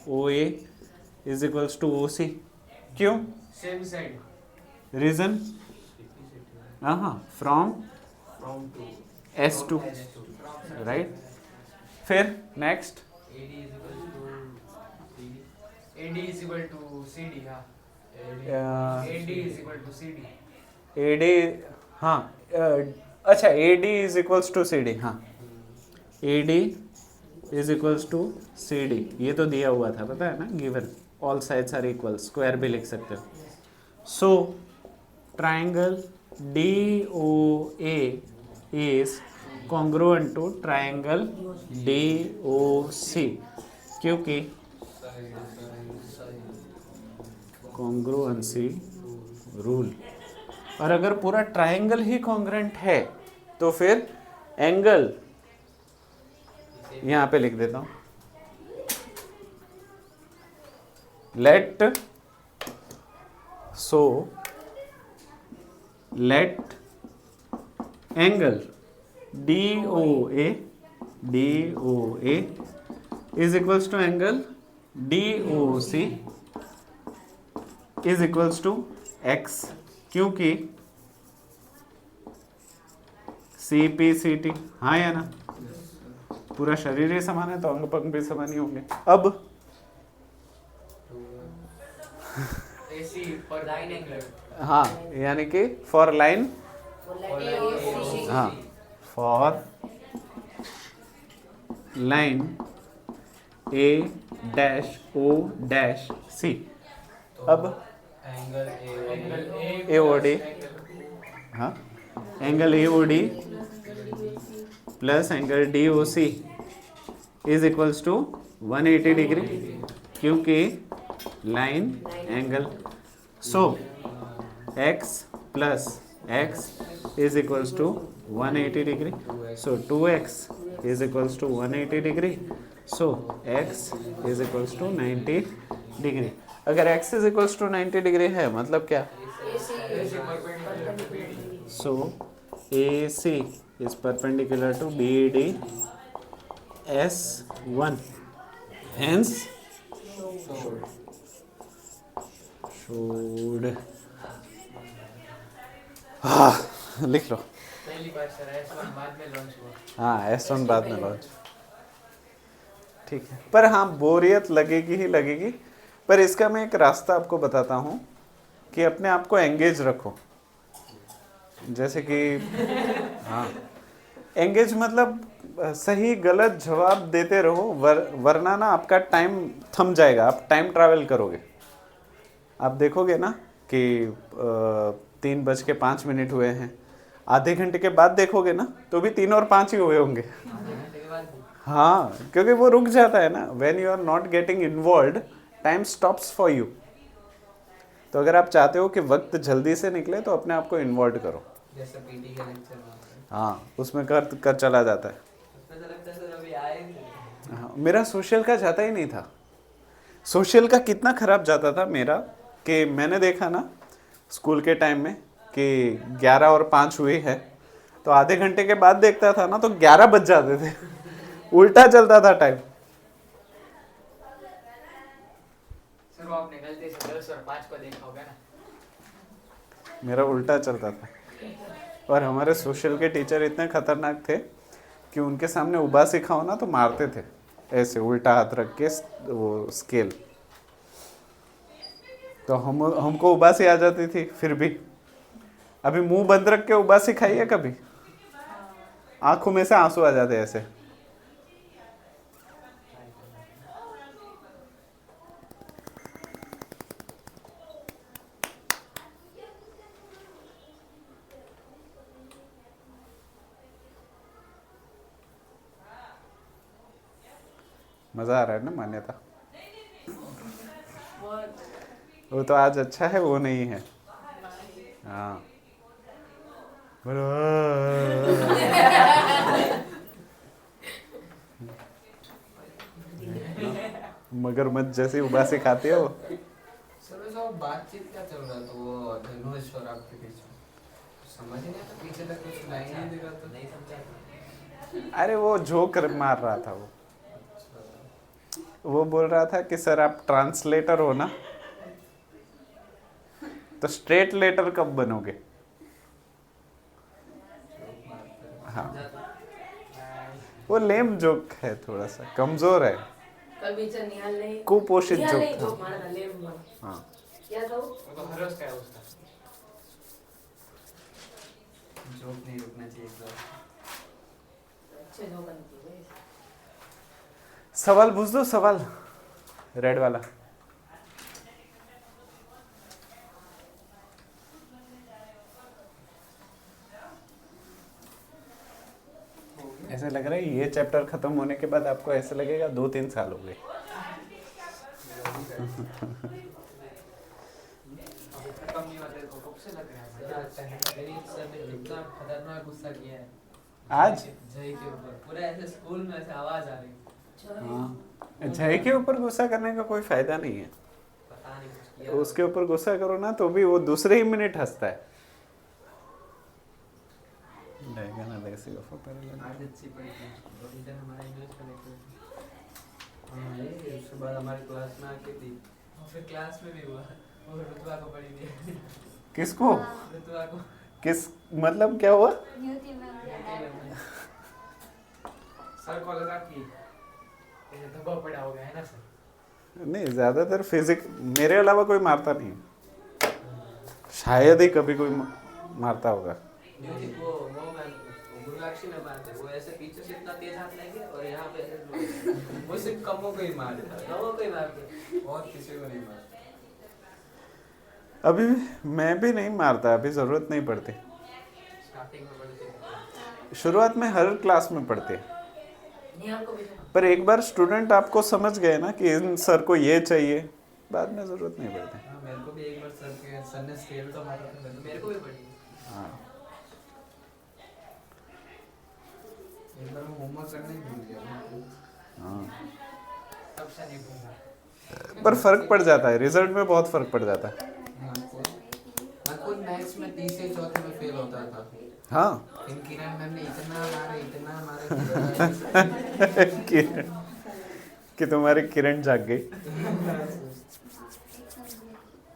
S1: OA is equals to OC। क्यों?
S3: same side
S1: reason? हाँ, from
S2: from to
S1: S2, right. फिर next
S2: AD is equals to CD,
S3: AD is equal to CD हाँ AD is equal to CD
S1: AD, हाँ अच्छा AD is equals to CD, हाँ AD is equals to CD, ये तो दिया हुआ था, पता है ना, given all sides are equal, square भी लिख सकते हो। So triangle DOA is congruent to triangle DOC, क्योंकि कॉन्ग्रुएंसी रूल। और अगर पूरा ट्राइंगल ही कॉन्ग्रुएंट है तो फिर एंगल यहाँ पे लिख देता हूँ, let angle DOA is equals to angle DOC is equals to X, क्योंकि CPCT, हाँ या ना, पूरा शरीर ही समान है तो अंग पंग भी समान ही होंगे। अब
S3: AC per line angle
S1: हाँ, यानी कि फॉर लाइन, हाँ फॉर लाइन A-O-C। अब
S2: angle
S3: angle
S2: A
S3: A
S1: AOD,
S3: plus angle
S1: हाँ angle AOD plus angle DOC is equals to 180 degree, क्योंकि line angle. So x plus x is equals to 180 degree. So 2x is equals to 180 degree. So x is equals to 90 degree. अगर x is equals to 90 degree है मतलब क्या? सो AC is perpendicular to BD S1, hence should लिख लो।
S3: पहली बार sir S1 बाद में launch हुआ।
S1: हाँ S1 बाद में लॉन्च, ठीक है। पर हाँ बोरियत लगेगी ही लगेगी, पर इसका मैं एक रास्ता आपको बताता हूँ कि अपने आप को एंगेज रखो। जैसे कि हाँ एंगेज मतलब सही गलत जवाब देते रहो, वरना ना आपका टाइम थम जाएगा, आप टाइम ट्रैवल करोगे। आप देखोगे ना कि 3:05 हुए हैं, आधे घंटे के बाद देखोगे ना तो भी 3 और 5 ही हुए होंगे। हाँ, क्योंकि वो रुक जाता है ना। When you are not getting involved, time stops for you. तो अगर आप चाहते हो कि वक्त जल्दी से निकले तो अपने आप को इन्वॉल्व करो।
S2: जैसे पीटी के लेक्चर में
S1: हाँ, उसमें कर चला जाता है।
S2: उसमें तो लगता है सर अभी आए नहीं।
S1: हाँ, मेरा सोशल का जाता ही नहीं था। सोशल का कितना खराब जाता था मेरा कि मैंने देखा ना स्कूल के टाइम में कि 11 और 5 हुई है, तो आधे घंटे के बाद देखता था ना तो 11 बज जाते थे। उल्टा चलता था टाइम।
S3: सर वो आपने गलती से 10 और 5 को देखा होगा ना।
S1: मेरा उल्टा चलता था। और हमारे सोशल के टीचर इतने खतरनाक थे कि उनके सामने उबासी खाओ ना तो मारते थे, ऐसे उल्टा हाथ रख के वो स्केल। तो हमको उबासी आ जाती थी। फिर भी अभी मुंह बंद रख के उबासी खाई है कभी? आंखों में से आंसू आ जाते ऐसे। मजा आ रहा है ना मान्यता? वो तो आज अच्छा है, वो नहीं है। हाँ मगरमच्छ जैसी उबासी खाती है वो।
S2: सर वैसे वो बातचीत क्या चल रहा था वो धनुष और आपके बीच में? समझ ही नहीं आता, पीछे तक कुछ लाइन नहीं दिखा तो नहीं समझा।
S1: अरे वो जोक मार रहा था वो बोल रहा था कि सर आप ट्रांसलेटर हो ना, तो स्ट्रेट लेटर कब बनोगे? हाँ, वो लेम जोक है, थोड़ा सा कमजोर है, कुपोषित जोक था। हाँ
S3: वो तो हर रोज का है उसका।
S2: जोक नहीं रुकना चाहिए एक बार।
S1: सवाल पूछ दो, सवाल रेड वाला। ऐसे लग रहा है ये चैप्टर खत्म होने के बाद आपको ऐसे लगेगा 2-3 साल हो गए।
S3: अभी खत्म नहीं हुआ तेरे को कब से लग रहा है?
S2: मजा आता है। मेरी सर ने इतना खतरनाक गुस्सा किया है
S1: आज
S2: जय के ऊपर, पूरा ऐसे स्कूल में ऐसे आवाज आ रही।
S1: हाँ, जय के ऊपर गुस्सा करने का कोई फायदा नहीं है।
S2: पता नहीं कुछ किया।
S1: उसके ऊपर गुस्सा करो ना तो भी वो दूसरे ही मिनट हंसता है।
S2: आज अच्छी पढ़ी थी। और इधर हमारा इंग्लिश का लेक्चर। हाँ ये उसके बाद हमारी क्लास में आके थी। और फिर क्लास में भी हुआ। और रुतबा को पढ़ी थी।
S1: किसको?
S2: रुतबा को।
S1: किस मतलब क्या हुआ?
S3: सर को लगा कि ये दबाव पड़ा होगा, है ना सर?
S1: नहीं, ज्यादातर फिजिक्स मेरे अलावा कोई मारता नहीं, शायद ही कभी कोई मारता होगा।
S2: वो मैं गुरुलाक्षी में मारते, वो ऐसे पीछे से इतना तेज हाथ लेंगे और यहाँ पे ऐसे वो सिर्फ कमों को ही मारते, कमों को ही मारते और किसी को नहीं मारते।
S1: अभी मैं भी नहीं मारता, अभी जरूरत नहीं पड़ती।
S2: स्टार्टिंग में पढ़ते
S1: शुरुआत में हर क्लास में पढ़ते हैं,
S3: निहाल को भेजो।
S1: पर एक बार स्टूडेंट आपको समझ गए ना कि इन सर को ये चाहिए, बाद में ज़रूरत नहीं पड़ती।
S2: हाँ मेरे को भी एक बार सर ने स्केल तो मारा था, मेरे को भी पड़ी।
S1: हाँ
S2: एक बार मैं होमवर्क करने ही भूल गया।
S1: हाँ,
S2: तब से नहीं भूला।
S1: पर फर्क पड़ जाता है, रिजल्ट में बहुत फर्क पड़ जाता है।
S2: मैं खुद मैथ्स में तीसरे चौथे में फेल होता था।
S1: हाँ
S2: इन किरण मैम ने इतना मारे
S1: कि तुम्हारी किरण जाग गई।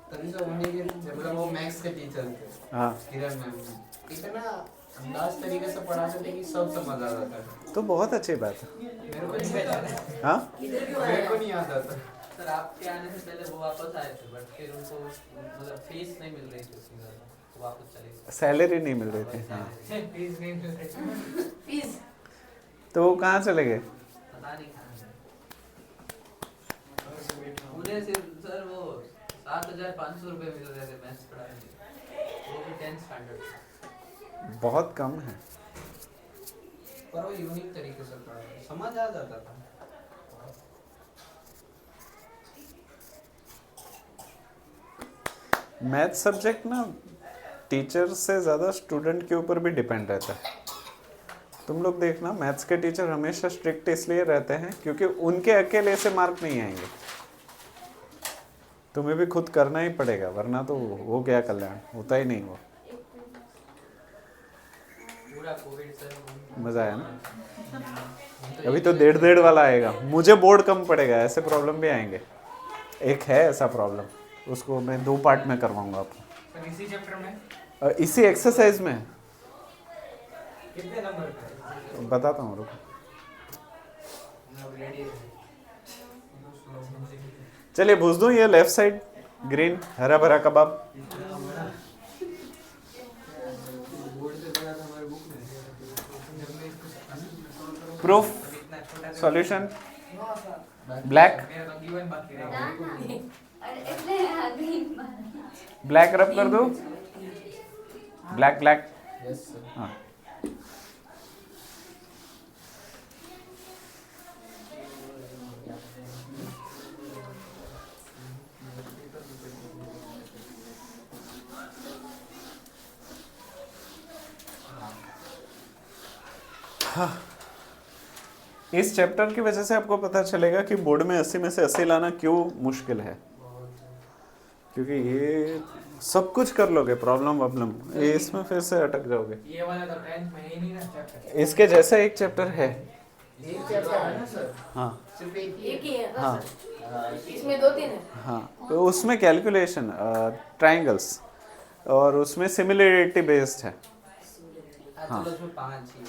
S2: तभी तो उन्हीं के मतलब वो मैथ्स के टीचर थे,
S1: हाँ
S2: किरण मैम इतना अंदाज तरीके से पढ़ाते थे कि सब समझ आ जाता था।
S1: तो बहुत अच्छी बात है।
S2: मेरे को नहीं आता।
S1: हाँ
S2: मेरे को नहीं आता था।
S5: सर आपके आने से पहले वो वापस आए थे, बट फिर उनको मतलब फीस नहीं मिल रही थी उसकी ज़्यादा, तो वापस चले गए।
S1: सैलरी नहीं मिल रही थी। हाँ
S3: फीस नहीं मिल रही। फीस
S1: तो वो कहाँ चले गए?
S5: पता नहीं कहाँ गए। उन्हें सिर्फ सर वो 7,500 रुपये मिल रहे थे मैथ्स पढ़ाने के, वो भी 10th स्टैंडर्ड।
S1: बहुत कम है।
S2: पर वो यूनिक तरीके से पढ़ा, समझ आ जाता था।
S1: मैथ सब्जेक्ट ना टीचर से ज़्यादा स्टूडेंट के ऊपर भी डिपेंड रहता है। तुम लोग देखना, मैथ्स के टीचर हमेशा स्ट्रिक्ट इसलिए रहते हैं क्योंकि उनके अकेले से मार्क नहीं आएंगे, तुम्हें भी खुद करना ही पड़ेगा, वरना तो वो क्या कल्याण होता ही नहीं। वो
S5: पूरा कोविड सर
S1: मज़ा आया ना। अभी तो 1.5 वाला आएगा, मुझे बोर्ड कम पड़ेगा, ऐसे प्रॉब्लम भी आएंगे। एक है ऐसा प्रॉब्लम, उसको मैं 2 पार्ट में करवाऊंगा आपको।
S3: सर इसी चैप्टर में
S1: इसी एक्सरसाइज में
S3: कितने नंबर का?
S1: बताता हूँ, रुको। चलिए भूज दूँ ये लेफ्ट साइड ग्रीन हरा भरा कबाब।
S2: बोर्ड से पढ़ा था हमारे बुक में।
S1: प्रूफ सॉल्यूशन ब्लैक
S3: मेरा तो गिवन बाकी रह गया।
S4: એટલે આગળ
S1: ब्लैक रब कर दो, ब्लैक ब्लैक।
S2: Yes sir.
S1: हाँ इस चैप्टर की वजह से आपको पता चलेगा कि बोर्ड में 80 में से 80 लाना क्यों मुश्किल है, क्योंकि ये सब कुछ कर लोगे, प्रॉब्लम ये इसमें फिर से अटक जाओगे।
S3: ये वाला तो 10th में है ही नहीं ना चैप्टर।
S1: इसके जैसा एक चैप्टर है।
S2: एक चैप्टर है ना सर,
S1: हाँ
S2: सिर्फ एक ही
S3: एक ही है ना
S1: हाँ
S3: सर? इसमें 2-3 है।
S1: हाँ, तो उसमें कैलकुलेशन ट्रायंगल्स और उसमें सिमिलरिटी बेस्ड है। हाँ।
S2: उसमें 5 ही है।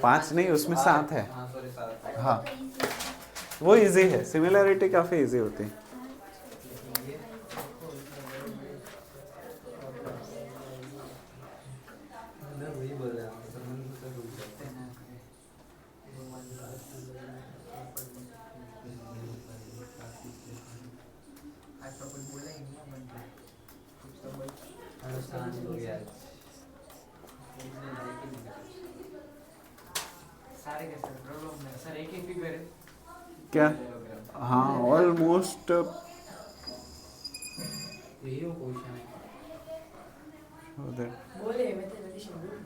S1: 5 नहीं, उसमें 7 है।
S2: हाँ सॉरी 7।
S1: हाँ वो इजी है, सिमिलरिटी काफ़ी इजी होती है।
S2: मैं वही बोल रहा हूँ सर, मन से भूल जाते हैं।
S3: आज तो कुछ बोला ही नहीं मन में। कुछ तो बोल।
S2: अनुष्ठान हो गया आज।
S3: सारे के सर प्रॉब्लम में सर एक ही फिगर है।
S1: क्या? हाँ ऑलमोस्ट
S2: यही वो क्वेश्चन है।
S1: उधर
S3: बोले मैथमेटिशियन बोल।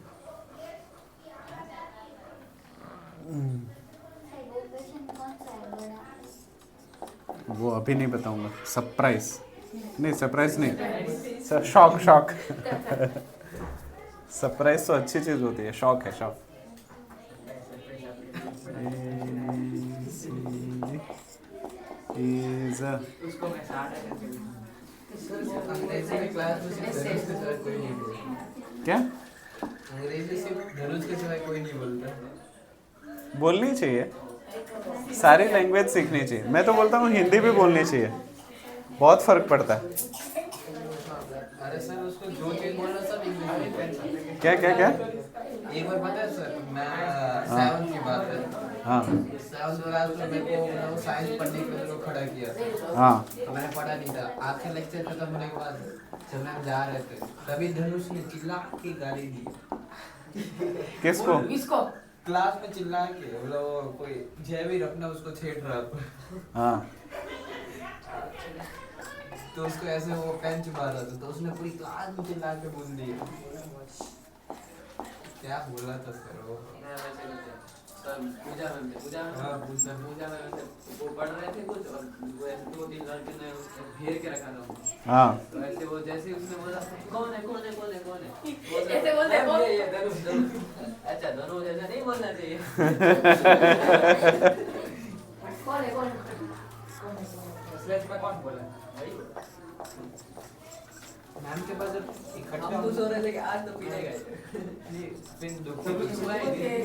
S4: वो क्वेश्चन कौन सा है बड़ा?
S1: वो अभी नहीं बताऊंगा, सरप्राइज नहीं, सरप्राइज नहीं, शॉक शॉक सरप्राइज तो अच्छी चीज होती है, शॉक है शॉक।
S3: उसको मैं 60 है करके
S2: अंग्रेजी में क्लास में सिर्फ धनुष के सिवाय कोई नहीं बोलता।
S1: क्या
S2: अंग्रेजी सिर्फ धनुष के सिवाय कोई नहीं बोलता।
S1: बोलनी चाहिए, सारी लैंग्वेज सीखनी चाहिए। मैं तो बोलता हूँ हिंदी भी बोलनी चाहिए, बहुत फर्क पड़ता है।
S2: अरे सर उसको जो चीज बोलना सब इंग्लिश में।
S1: क्या क्या क्या?
S2: एक बार पता है सर, मैं 7th की बात है,
S1: हाँ
S5: सेवन्थ क्लास में मेरे को साइंस पढ़ने के लिए खड़ा किया।
S1: हाँ
S5: तो मैंने पढ़ा नहीं था। आखिर लेक्चर खत्म होने के बाद जब हम जा रहे थे तभी धनुष ने चिल्ला के गाली दी।
S1: किसको?
S3: इसको
S5: क्लास में चिल्ला के बोला वो कोई जय भी रखना उसको छेड़ रहा।
S1: हाँ
S5: तो उसको ऐसे वो पेन चुबा रहा था तो उसने पूरी क्लास में चिल्ला के बोल दिया। क्या बोला था सर वो?
S2: पूजा में वो पढ़ रहे थे कुछ और वो ऐसे 2-3 लड़के ने उसको घेर के रखा था।
S1: हाँ
S2: तो ऐसे वो जैसे ही उसने बोला कौन है
S3: ऐसे बोलते हैं, कौन?
S2: ये धनुष। अच्छा धनुष ऐसा नहीं बोलना चाहिए।
S3: कौन है स्लेज पे कौन बोला?
S5: मैम के पास जब इकट्ठा
S2: हम तो सो रहे थे कि आज तो पीने गए।
S5: ये फिर दुख
S2: तो कुछ हुआ ही नहीं।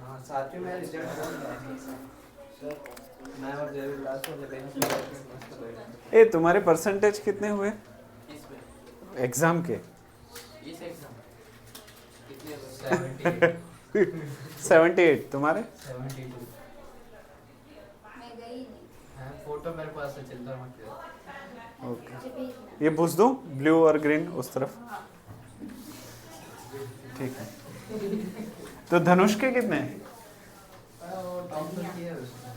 S5: हाँ सातवीं में रिजल्ट सर मैं और जय लास्ट में बेंच
S1: ए तुम्हारे परसेंटेज कितने हुए
S2: इसमें
S1: एग्जाम के?
S2: इस एग्जाम कितने
S1: 78 तुम्हारे?
S5: 72
S4: मैं गई नहीं।
S5: हाँ फोटो मेरे पास है चिंता मत करो।
S1: ओके
S4: मुझे भेजना।
S1: ये पूछ दो ब्लू और ग्रीन उस तरफ। ठीक है तो धनुष के कितने हैं?
S5: टॉप तो किया है उसने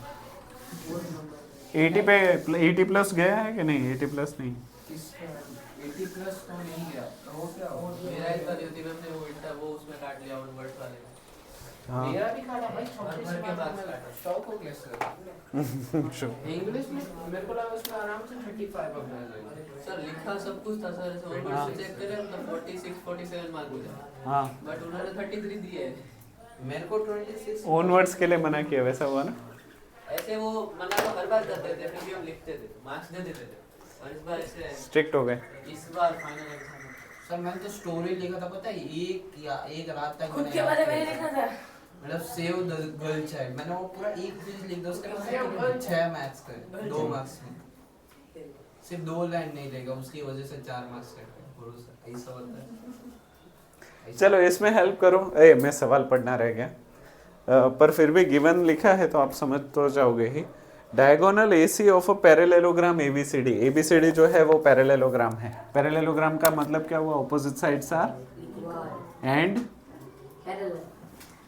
S1: 80 पे 80 प्लस गया है कि नहीं? 80 प्लस नहीं
S5: 80 प्लस तो नहीं गया वो क्या हो
S2: मेरा इस बार युति मैम ने वो इंटा वो उसमें काट लिया उन वर्ड्स वाले में।
S1: हाँ
S5: मेरा भी खाना भाई
S2: भर के बाद काटा।
S5: शौक हो गया सर
S1: sure.
S5: इंग्लिश में मेरे को लगा उसमें आराम से 35 आ जाएगा
S2: सर लिखा सब कुछ था सर ऐसे ऊपर से चेक करें मतलब 46 47 मार्क हो जाए
S1: हाँ
S2: बट उन्होंने 33 दिए हैं।
S5: मेरे को 26
S1: ओन वर्ड्स के लिए मना किया वैसा हुआ ना?
S2: ऐसे वो मना तो हर बार करते थे फिर भी हम लिखते थे मार्क्स दे देते थे और इस बार ऐसे
S1: स्ट्रिक्ट हो गए।
S2: इस बार फाइनल एग्जाम
S5: सर मैंने तो स्टोरी लिखा था पता है एक रात तक
S3: खुद के बारे में लिखा था।
S5: मतलब सेव द गर्ल चाइल्ड मैंने वो पूरा एक पेज लिख दिया उसके बाद 6 मैथ्स का 2 मार्क्स में सिर्फ 2 लाइन नहीं लेगा उसकी वजह से 4 मार्क्स कट गए भरोसा ऐसा होता है।
S1: चलो इसमें हेल्प करो। ए मैं सवाल पढ़ना रह गया पर फिर भी गिवन लिखा है तो आप समझ तो जाओगे ही। Diagonal AC of a parallelogram ABCD. ABCD जो है वो पैरेललोग्राम है। पैरेललोग्राम का मतलब क्या हुआ? ऑपोजिट साइड्स आर एंड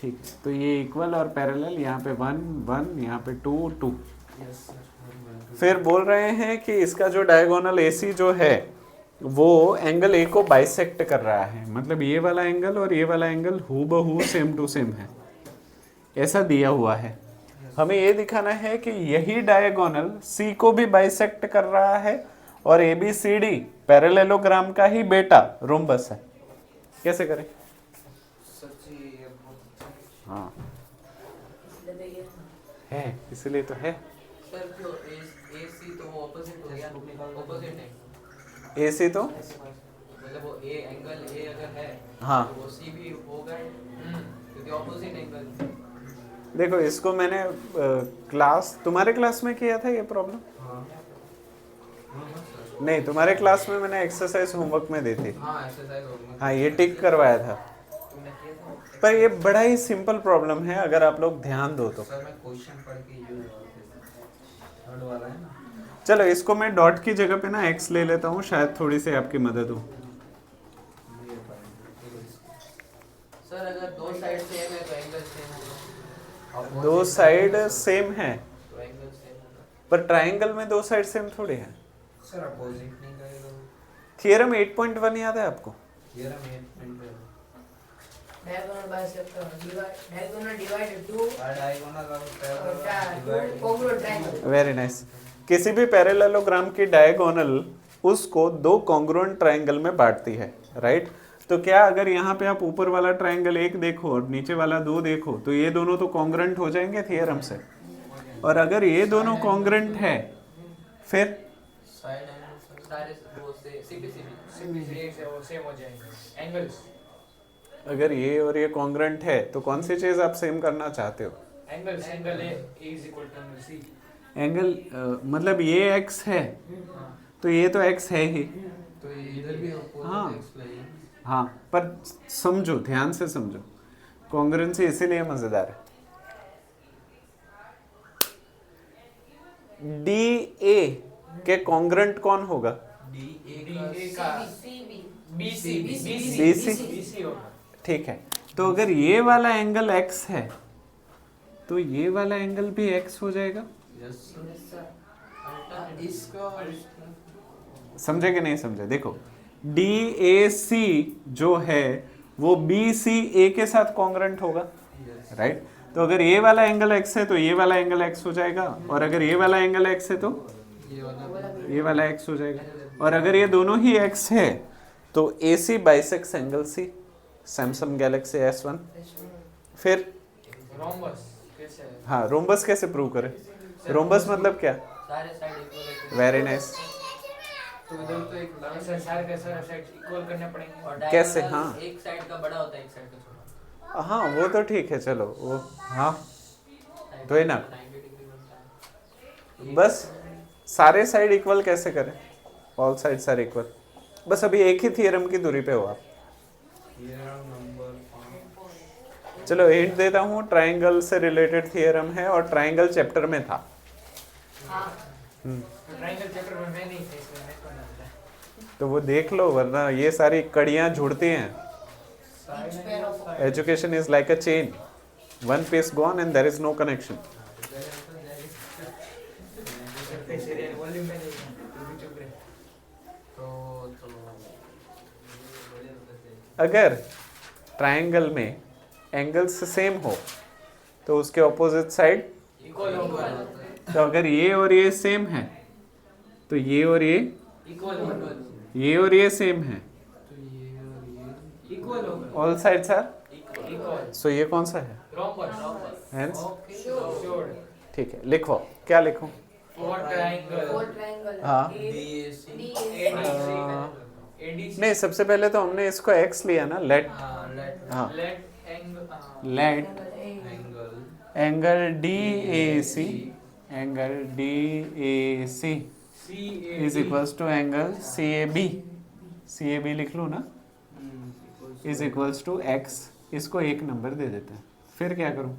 S1: ठीक। तो ये इक्वल और पैरेलल, यहाँ पे 1 1 यहाँ पे 2 2। फिर बोल रहे हैं कि इसका जो डायगोनल एसी जो है वो एंगल ए को बाइसेक्ट कर रहा है। मतलब ये वाला एंगल और ये वाला एंगल हूबहू सेम टू सेम है, ऐसा दिया हुआ है। हमें ये दिखाना है कि यही डायगोनल सी को भी बाइसेक्ट कर रहा है और A B C D parallelogram का ही बेटा रोम्बस है। कैसे करें? हाँ है इसलिए तो है।
S2: सर जो AC तो वो ऑपोजिट हो गया ऑपोजिट है
S1: AC तो
S2: मतलब वो A एंगल A अगर है
S1: हाँ
S2: तो वो C भी होगा क्योंकि ऑपोजिट एंगल।
S1: देखो इसको मैंने क्लास तुम्हारे क्लास में किया था ये प्रॉब्लम? नहीं तुम्हारे क्लास में मैंने एक्सरसाइज होमवर्क में दी थी। हाँ ये टिक करवाया था पर ये बड़ा ही सिंपल प्रॉब्लम है अगर आप लोग ध्यान दो तो।
S5: सर मैं क्वेश्चन पढ़ के यूज थर्ड वाला है ना।
S1: चलो इसको मैं डॉट की जगह पे ना x ले लेता हूँ, शायद थोड़ी सी आपकी मदद हो।
S2: सर अगर दो साइड सेम है तो एंगल सेम होगा।
S1: दो साइड सेम है
S2: तो एंगल सेम होगा।
S1: पर ट्राइंगल में दो साइड सेम थोड़ी है।
S5: सर अपोजिट नहीं करेगा।
S1: थियरम 8.1 याद है आपको?
S5: Theorem 8.1
S3: diagonal bisector diagonal divide 2
S5: diagonal
S3: congruent triangle.
S1: Very nice. किसी भी पैरेललोग्राम की डायगोनल उसको दो कॉन्ग्रुएंट ट्राइंगल में बांटती है, राइट? तो क्या अगर यहाँ पे आप ऊपर वाला ट्राइंगल 1 देखो और नीचे वाला 2 देखो तो ये दोनों तो कॉन्ग्रुएंट हो जाएंगे थियरम से। और अगर ये दोनों कॉन्ग्रुएंट है फिर
S2: साइड एंगल सारे वो से
S3: सेम हो जाएंगे एंगल्स।
S1: अगर ये और ये कॉन्ग्रुएंट है तो कौन सी चीज आप सेम करना चाहते हो?
S3: Angles angle A is equal to angle सी।
S1: एंगल मतलब ये x है तो ये तो x है ही।
S5: तो इधर भी
S1: हाँ।
S5: Opposite x line.
S1: हाँ पर समझो, ध्यान से समझो। कॉन्ग्रुएंसी इसीलिए मजेदार है। डी ए के कॉन्ग्रुएंट कौन होगा?
S5: डी
S3: डी
S5: का
S3: का बीसी
S1: BC
S3: होगा।
S1: ठीक है, तो अगर ये वाला एंगल x है तो ये वाला एंगल भी x हो जाएगा।
S5: यस इसका
S1: समझे कि नहीं समझे? देखो DAC जो है वो BCA के साथ कॉन्ग्रुएंट होगा, राइट? तो अगर ये वाला एंगल x है तो ये वाला एंगल x हो जाएगा, और अगर ये वाला एंगल x है तो ये वाला x हो जाएगा, और अगर ये दोनों ही x है तो AC bisects angle C, Samsung Galaxy S1। फिर
S3: रोम्बस कैसे है?
S1: हाँ, रोम्बस कैसे प्रूव करें? रोम्बस मतलब क्या?
S5: सारे साइड इक्वल
S1: वेरी नाइस।
S3: तो इधर तो एक सर सारे के सारे साइड इक्वल करने पड़ेंगे।
S5: और
S1: कैसे?
S5: diagonal
S1: हाँ।
S5: एक साइड का बड़ा होता है, एक साइड का छोटा।
S1: हाँ वो तो ठीक है, चलो वो हाँ तो है ना।
S5: 90 डिग्री बनता है।
S1: बस सारे साइड इक्वल कैसे करें? All sides are equal. बस अभी एक ही थियरम की दूरी पे हो आप। चलो हिंट देता हूँ, ट्रायंगल से रिलेटेड थियरम है और ट्रायंगल चैप्टर में था।
S3: ट्रायंगल चैप्टर में मैं नहीं था, इसलिए मैं को नहीं आता।
S1: तो वो देख लो, वरना ये सारी कड़ियाँ जुड़ती हैं। Education is like a chain, one piece gone and there is no connection.
S3: Volume में नहीं है, तो भी चुप रहे।
S1: अगर ट्रायंगल में एंगल्स सेम हो तो उसके ऑपोजिट साइड
S3: इक्वल होगा।
S1: तो अगर ये और ये सेम है तो ये और ये
S3: इक्वल होगा।
S1: ये और ये सेम है,
S3: इक्वल होगा।
S1: All sides are
S3: equal.
S1: So ये कौन सा है?
S3: रोम्बस।
S1: Hence
S3: sure.
S1: ठीक है, लिखो। क्या लिखूं?
S3: Four triangle.
S4: ट्रायंगल
S1: हाँ।
S5: BAC
S3: ADC।
S1: नहीं, सबसे पहले तो हमने इसको x लिया ना, लेट।
S5: लेट
S1: हाँ,
S3: let angle
S1: let
S5: angle
S1: angle DAC, angle DAC is equals to angle CAB लिख लो ना, इज इक्वल्स टू x। इसको एक नंबर दे देते हैं। फिर क्या करूं?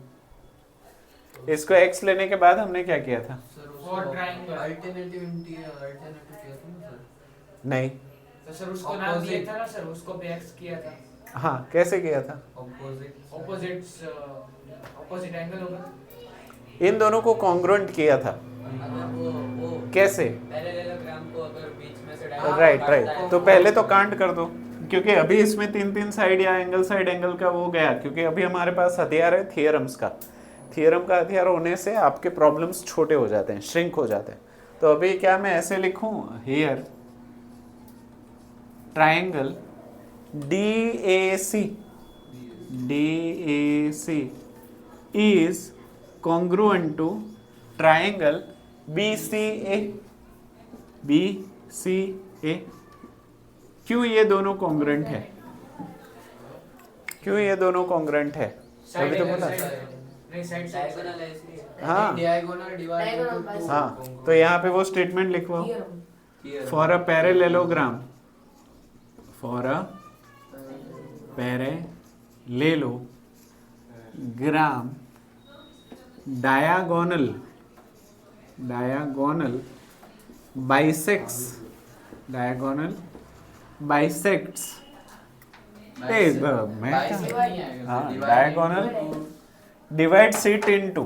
S1: इसको x लेने के बाद हमने क्या किया था?
S3: Four triangle.
S5: अल्टरनेटिव किया था ना सर?
S1: नहीं,
S3: तो सर उसको नाम दिया था ना सर, उसको पे एक्स किया था।
S1: हाँ कैसे किया था?
S3: ऑपोजिट एंगल होगा।
S1: इन दोनों को कॉन्ग्रुएंट किया था।
S5: अगर वो
S1: कैसे?
S5: पैरेललोग्राम को अगर बीच में से
S1: राइट। तो पहले तो कांट कर दो, क्योंकि अभी इसमें तीन साइड या एंगल साइड एंगल का वो गया, क्योंकि अभी हमारे पास हथियार है थियरम्स का। थियरम का हथियार होने से आपके प्रॉब्लम्स छोटे हो जाते हैं, श्रिंक हो जाते हैं। तो अभी क्या मैं ऐसे लिखूं? Here triangle DAC is congruent to triangle BCA। क्यों ये दोनों कॉन्ग्रुएंट है? क्यों ये दोनों कॉन्ग्रुएंट है? अभी तो बोला।
S3: नहीं साइड
S5: डायगोनल है इसलिए।
S1: हाँ।
S5: डायगोनल डिवाइड
S4: Diagonal
S5: टू
S1: हाँ, तो यहाँ पे वो स्टेटमेंट लिखवाओ। For a parallelogram, for a parallelogram diagonal bisects मैं हाँ, diagonal divides it into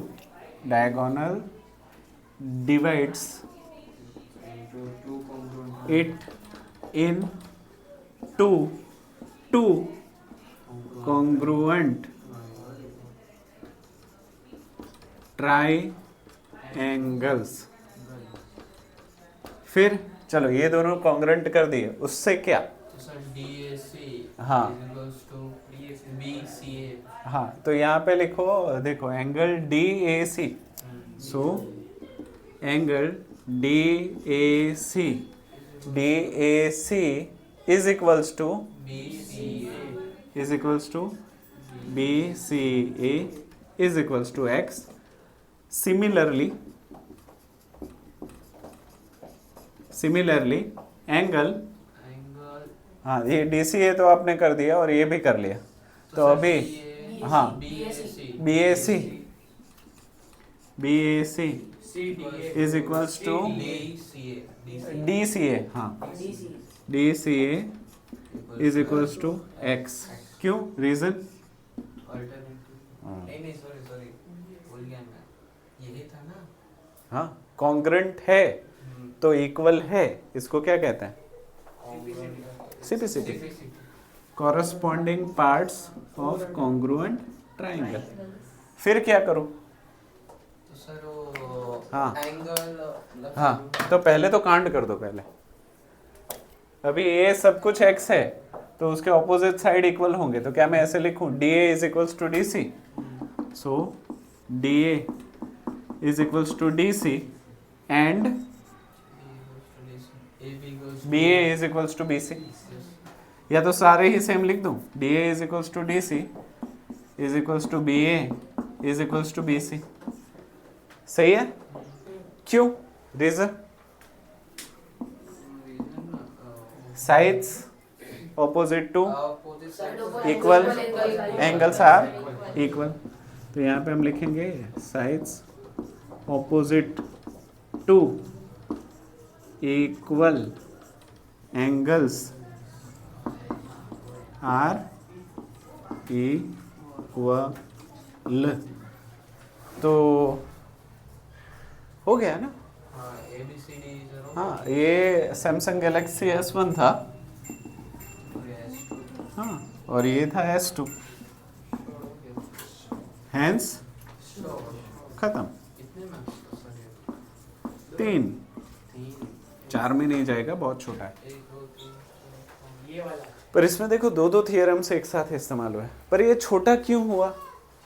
S1: two congruent triangles। फिर चलो ये दोनों कॉन्ग्रुएंट कर दिए, उससे क्या?
S5: सर DAC
S1: हाँ।
S5: Equals to BCA।
S1: हाँ, तो यहाँ पे लिखो, देखो angle DAC, so angle DAC is equals to BCA is equals to x। Similarly angle, हाँ ये DCA तो आपने कर दिया और ये भी कर लिया, तो अभी हाँ
S5: BAC
S1: BAC is equals to DCA, हाँ DCA is equals to X. क्यों? रीजन?
S5: नहीं सॉरी भूल गया मैं, यही था ना।
S1: हाँ, कॉन्ग्रुएंट है तो इक्वल है, इसको क्या कहते हैं? CPCT, corresponding parts of congruent triangle. फिर क्या करूं?
S5: तो सर वो
S1: हाँ।
S5: एंगल,
S1: हाँ, तो पहले तो कांड कर दो पहले। अभी ए सब कुछ x है तो उसके ऑपोजिट साइड इक्वल होंगे, तो क्या मैं ऐसे लिखूं? DA is equals to DC, so DA is equals to DC and BA is equals to BC। या तो सारे ही सेम लिख दूं, DA is equals to DC is equals to BA is equals to BC। सही है? क्यों? Reason? Sides opposite to equal, angles are equal. तो यहाँ पे हम लिखेंगे sides opposite to equal angles are equal. तो हो गया ना? हाँ, ये सैमसंग गैलेक्सी S1 था, हाँ, और ये था S2, हैंस खत्म। 3 4 में नहीं जाएगा, बहुत छोटा है। पर इसमें देखो दो दो थियरम्स एक साथ इस्तेमाल हुआ है, पर ये छोटा क्यों हुआ?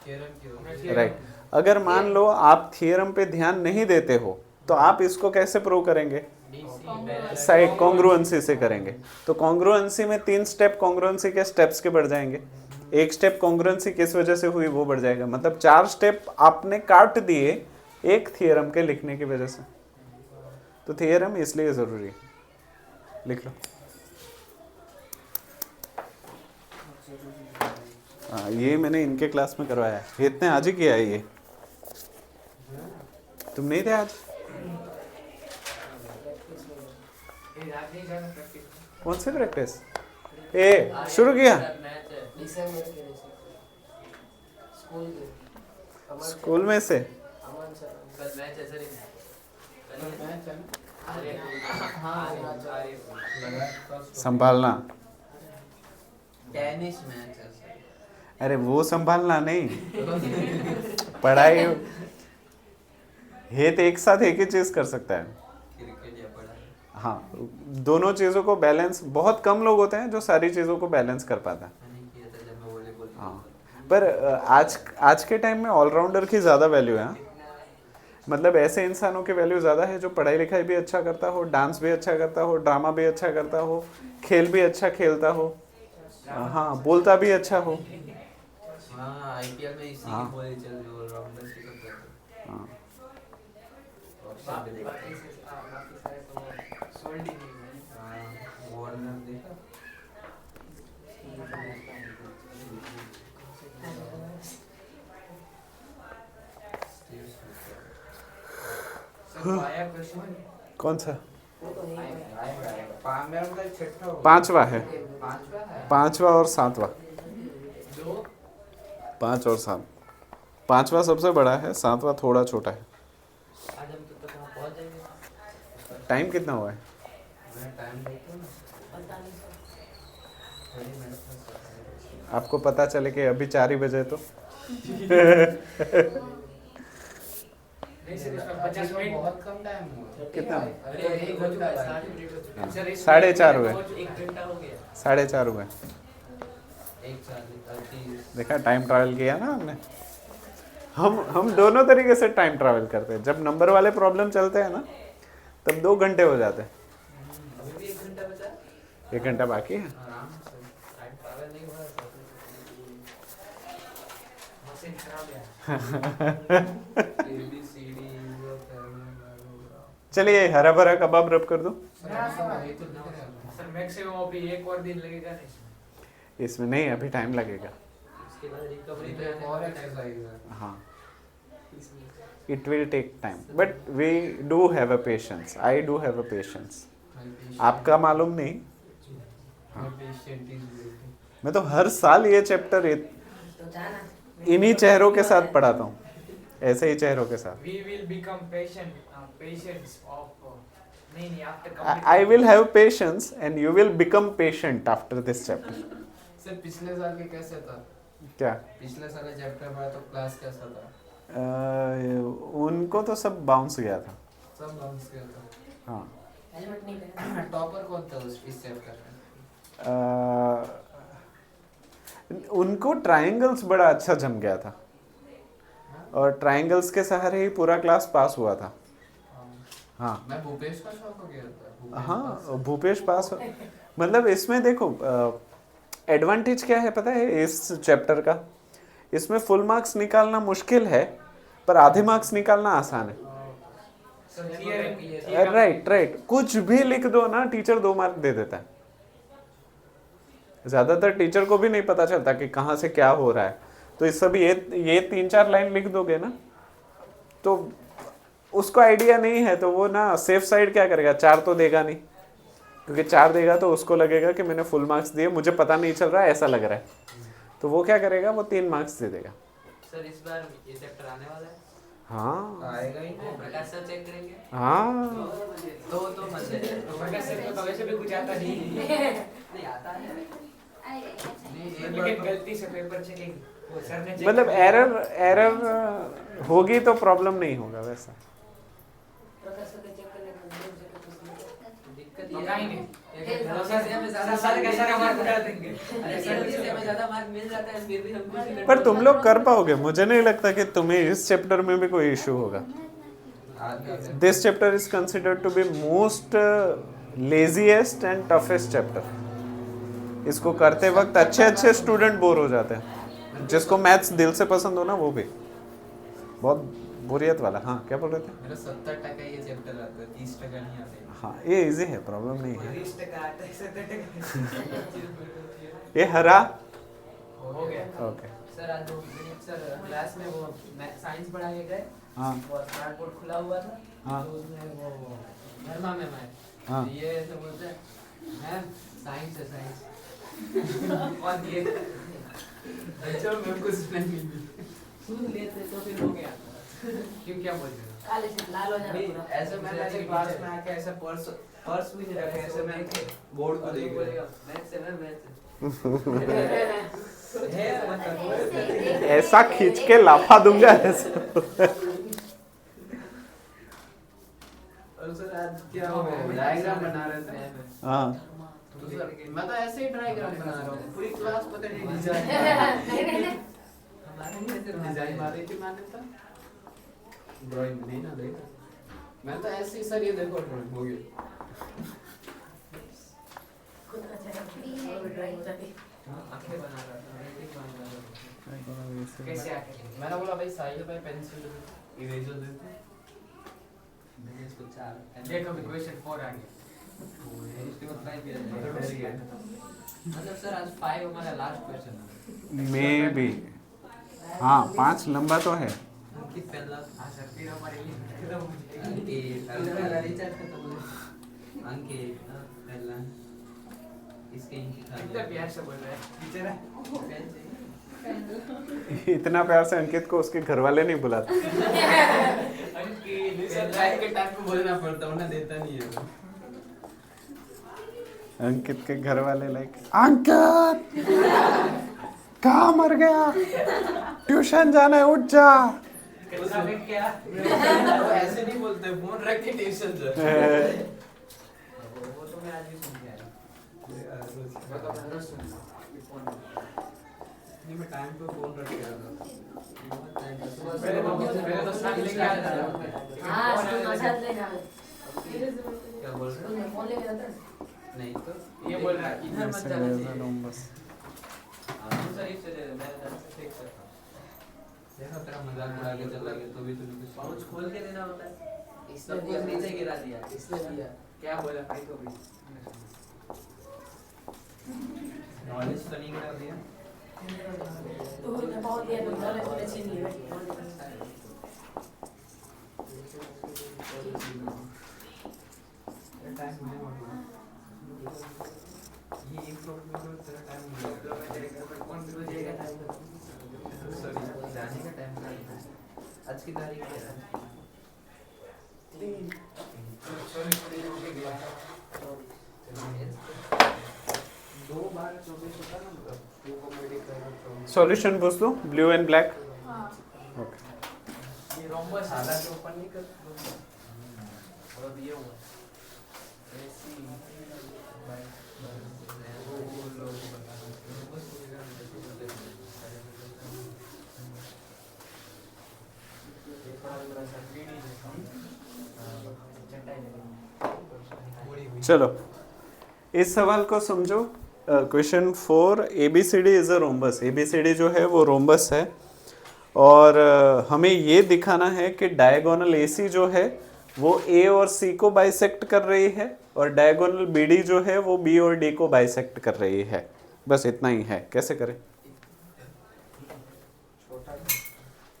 S1: राइट। अगर मान लो आप थियरम पे ध्यान नहीं देते हो तो आप इसको कैसे प्रूव करेंगे? साइड कॉन्ग्रुएंसी से करेंगे। तो कॉन्ग्रुएंसी में 3 स्टेप कॉन्ग्रुएंसी के स्टेप्स के बढ़ जाएंगे, 1 स्टेप कॉन्ग्रुएंसी किस वजह से हुई वो बढ़ जाएगा, मतलब 4 स्टेप आपने काट दिए एक थियरम के लिखने की वजह से। तो थियरम इसलिए जरूरी है, लिख लो। हाँ, ये मैंने इनके क्लास में करवाया है, इतने आज ही किया है ये। तुम नहीं थे आज? कौन सी प्रैक्टिस? ए शुरू किया? स्कूल में से? संभालना।
S5: टेनिस मैच है सर।
S1: अरे वो संभालना नहीं, पढ़ाई है तो एक साथ एक ही चीज कर सकता है।
S5: क्रिकेट या पढ़ाई।
S1: हाँ, दोनों चीजों को बैलेंस, बहुत कम लोग होते हैं जो सारी चीजों को बैलेंस कर पाता है।
S5: मैंने किया था जब मैं वॉलीबॉल।
S1: हाँ, पर आज के टाइम में ऑलराउंडर की ज़्यादा वैल्यू है। मतलब ऐसे इंसानों की वैल्यू ज़्यादा है जो पढ़ाई लिखाई भी अच्छा करता हो, डांस भी अच्छा करता हो, ड्रामा भी अच्छा करता हो, खेल भी अच्छा खेलता हो, हाँ, बोलता भी अच्छा हो।
S5: हाँ, आईपीएल में इसी की बोली चल रही है, ऑलराउंडर की करते हैं।
S1: हाँ,
S5: वार्नर देखा?
S1: कौन सा?
S5: पांचवा
S1: है,
S5: पांचवा है।
S1: 5वां और 7वां। 5 और 7। 5वां सबसे बड़ा है, 7वां थोड़ा छोटा है। टाइम कितना हुआ है? आपको पता चले कि अभी 4 ही बजे तो
S5: बहुत कम टाइम हुआ।
S1: कितना?
S3: 4:30
S1: 4:30 हुए।
S3: 4:30
S1: हुए। देखा, टाइम ट्रैवल किया ना हमने। हम दोनों तरीके से टाइम ट्रैवल करते हैं। जब नंबर वाले प्रॉब्लम चलते हैं ना तब 2 घंटे हो जाते हैं।
S3: अभी भी 1 घंटा बचा है।
S1: 1 घंटा बाकी है।
S5: आराम से
S3: टाइम ट्रैवल नहीं हुआ है। मशीन खराब है।
S5: ABCD
S1: चलिए हरा भरा कबाब रब कर दो।
S3: सर मैक्सिमम अभी 1 और दिन लगेगा नहीं।
S1: इसमें नहीं, अभी टाइम लगेगा।
S2: उसके बाद रिकवरी
S5: तो एक और एक्सरसाइज है।
S1: हाँ, it will take time but we do have a patience. I do have a patience. आपका मालूम नहीं,
S5: पेशेंट इज वेटिंग।
S1: मैं तो हर साल ये चैप्टर
S3: तो जाना
S1: इन्हीं चेहरों के साथ पढ़ाता हूँ, ऐसे ही चेहरों के साथ.
S3: we will become patients of नहीं after
S1: I will have patience and you will become patient after this chapter.
S5: Sir पिछले साल के कैसे था?
S1: क्या?
S5: पिछले साल का चैप्टर पढ़ा तो क्लास कैसा था?
S1: उनको तो सब बाउंस गया था.
S5: सब बाउंस किया था।
S1: हाँ.
S3: हेलमेट नहीं पहना
S5: टॉपर कौन था इस चैप्टर में?
S1: उनको ट्रायंगल्स बड़ा अच्छा जम गया था और ट्रायंगल्स के सहारे ही पूरा क्लास पास हुआ था. हाँ.
S5: मैं भूपेश का शौक हो गया था।
S1: हाँ, भूपेश पास मतलब इसमें देखो एडवांटेज क्या है पता है इस चैप्टर का, इसमें फुल मार्क्स निकालना मुश्किल है पर आधे मार्क्स निकालना आसान है. राइट, कुछ भी लिख दो ना टीचर 2 मार्क दे देता है. ज्यादातर टीचर को भी नहीं पता चलता कि कहाँ से क्या हो रहा है, तो इस सब ये 3-4 लाइन लिख दोगे ना तो उसको आइडिया नहीं है तो वो ना सेफ साइड क्या करेगा, 4 तो देगा नहीं, क्योंकि 4 देगा तो उसको लगेगा कि मैंने फुल मार्क्स दिए, मुझे पता नहीं चल रहा है ऐसा लग रहा है, तो वो क्या करेगा, वो 3 मार्क्स दे देगा.
S2: सर इस बार ये चैप्टर आने वाला है?
S1: हाँ
S5: आएगा ही
S2: वो प्रकाश सर चेक करेंगे?
S1: हाँ.
S2: तो मत ले।
S3: प्रकाश सर को तो वैसे भी कुछ आता नहीं
S2: नहीं आता है।
S3: लेकिन गलती से पेपर चेकिंग वो सर ने
S1: मतलब एरर होगी तो प्रॉब्लम नहीं होगा वैसा.
S2: दिक्कत
S3: तो
S2: ये
S3: कहीं नहीं
S2: सर
S3: का सारा मार्क उड़ा देंगे।
S2: अरे सर से हमें ज्यादा मार्क मिल जाता है फिर भी हम कुछ नहीं
S1: पर तुम लोग कर पाओगे, मुझे नहीं लगता कि तुम्हें इस चैप्टर में भी कोई इशू होगा. This chapter is considered to be most laziest and toughest chapter. इसको करते वक्त अच्छे स्टूडेंट बोर हो जाते हैं, जिसको मैथ्स दिल से पसंद हो ना वो भी बहुत बोरियत वाला. हाँ क्या बोल रहे थे?
S5: मेरा 70% ये चैप्टर आता है, 30% नहीं आते।
S1: हाँ ये इजी है, प्रॉब्लम नहीं है.
S3: 30% आता है 70%
S1: ये हरा.
S3: हो गया.
S1: ओके.
S2: सर आज वो सर क्लास में वो साइंस पढ़ाए गए।
S1: हाँ.
S2: वो स्मार्ट बोर्ड खुला हुआ था।
S1: हाँ.
S2: तो उसमें वो धर्मा मैम आए।
S1: हाँ.
S2: तो ये ऐसे बोलते हैं मैम साइंस है साइंस। और ये
S5: अच्छा मेरे को सुनाई
S2: सुन लेते तो फिर हो गया। क्यों क्या बोल रहे हो?
S3: काले से लाल हो जाना पूरा.
S5: ऐसे मैं ऐसे क्लास में आके ऐसे पर्स भी नहीं रखे, ऐसे मैं बोर्ड को देख रहा हूं।
S2: मैथ से मैं मैथ
S1: ऐसा खींच के लाफा दूंगा ऐसा.
S5: और सर आज क्या हो डायग्राम बना रहे थे।
S1: हाँ.
S5: तो सर मैं तो ऐसे ही डायग्राम बना रहा हूँ, पूरी क्लास पता नहीं डिजाइन
S2: हमारे लिए सिर्फ
S5: डिजाइन मार रही थी मैंने तो ड्राइंग नहीं ना देखा, मैं तो ऐसे ही सर ये देखो ड्राइंग हो गया।
S3: खुद का चेहरा ड्राइंग हो जाती.
S2: आंखें बना रहा था पेंटिंग बना रहा था।
S3: कैसे आके
S5: मैंने बोला भाई साहिल भाई पेंसिल इरेजर देते हैं।
S2: मैंने इसको 4
S3: देखो भी क्वेश्चन 4 आ गया.
S2: उसके बाद 5 भी आ गया। मतलब सर आज 5 हमारा लास्ट क्वेश्चन है।
S1: May be. हाँ 5 लंबा तो है.
S2: अंकित पहला
S3: हां सर फिर हमारे लिए खत्म हो जाएगा.
S2: अंकित पहला रिचार्ज खत्म हो गया। अंकित पहला इसके
S3: कितना प्यार से बोल रहा है बेचारा.
S1: इतना प्यार से अंकित को उसके घर वाले नहीं बुलाते.
S3: अंकित
S5: सर टाइम के टाइम पे बोलना पड़ता है, देता नहीं है।
S1: अंकित के घर वाले लाइक अंकित कहाँ मर गया, ट्यूशन जाना है, उठ जा.
S3: कैसा बैठ गया.
S5: वो ऐसे नहीं बोलते, फोन रख के ट्यूशन जा।
S2: वो तो मैं आज भी सुन के आया।
S3: वो तो मैं रोज सुनता हूँ.
S5: नहीं मैं टाइम पे फोन रख के आया था।
S3: पहले तो साथ लेके आता था.
S6: हाँ स्कूल में साथ ले जाओ.
S2: क्या बोल रहे
S6: स्कूल में फोन लेके जाता है.
S2: हो? नहीं तो
S3: ये बोल रहा है
S2: इधर मत जाना चाहिए।
S1: बस.
S2: हम सर इससे ले मैं इधर से देख सकता हूँ।
S5: देखा तेरा मजाक उड़ा के चला गया, तो भी तूने कुछ
S2: पाउच खोल के देना होता है।
S6: इसने
S2: सब कुछ नीचे गिरा दिया।
S6: इसने दिया.
S3: क्या बोला भाई तो भी.
S5: नॉलेज तो नहीं गिरा दिया।
S6: तू ने बहुत दिया बंदा ने बोले छीन लिया
S2: टाइम मिले ये एक फ्लोट में तो तेरा टाइम मिले तो मैं तेरे घर पे कौन रोज जाएगा टाइम सॉरी जाने का टाइम था आज की तारीख क्या है दो बार 24 होता ना मतलब टू को मेडिकल
S1: सॉल्यूशन पूछ दो ब्लू एंड ब्लैक
S4: हाँ
S1: ओके
S3: ये रोम्बस
S2: सादा के ऊपर नहीं कर और ये हुआ ऐसी बाय वो लोग बता बस
S1: चलो इस सवाल को समझो। Question 4 ABCD is a rhombus. ABCD जो है वो रोम्बस है और हमें ये दिखाना है कि डायगोनल AC जो है वो A और C को बाइसेक्ट कर रही है और डायगोनल BD जो है वो B और D को बाइसेक्ट कर रही है। बस इतना ही है। कैसे करें?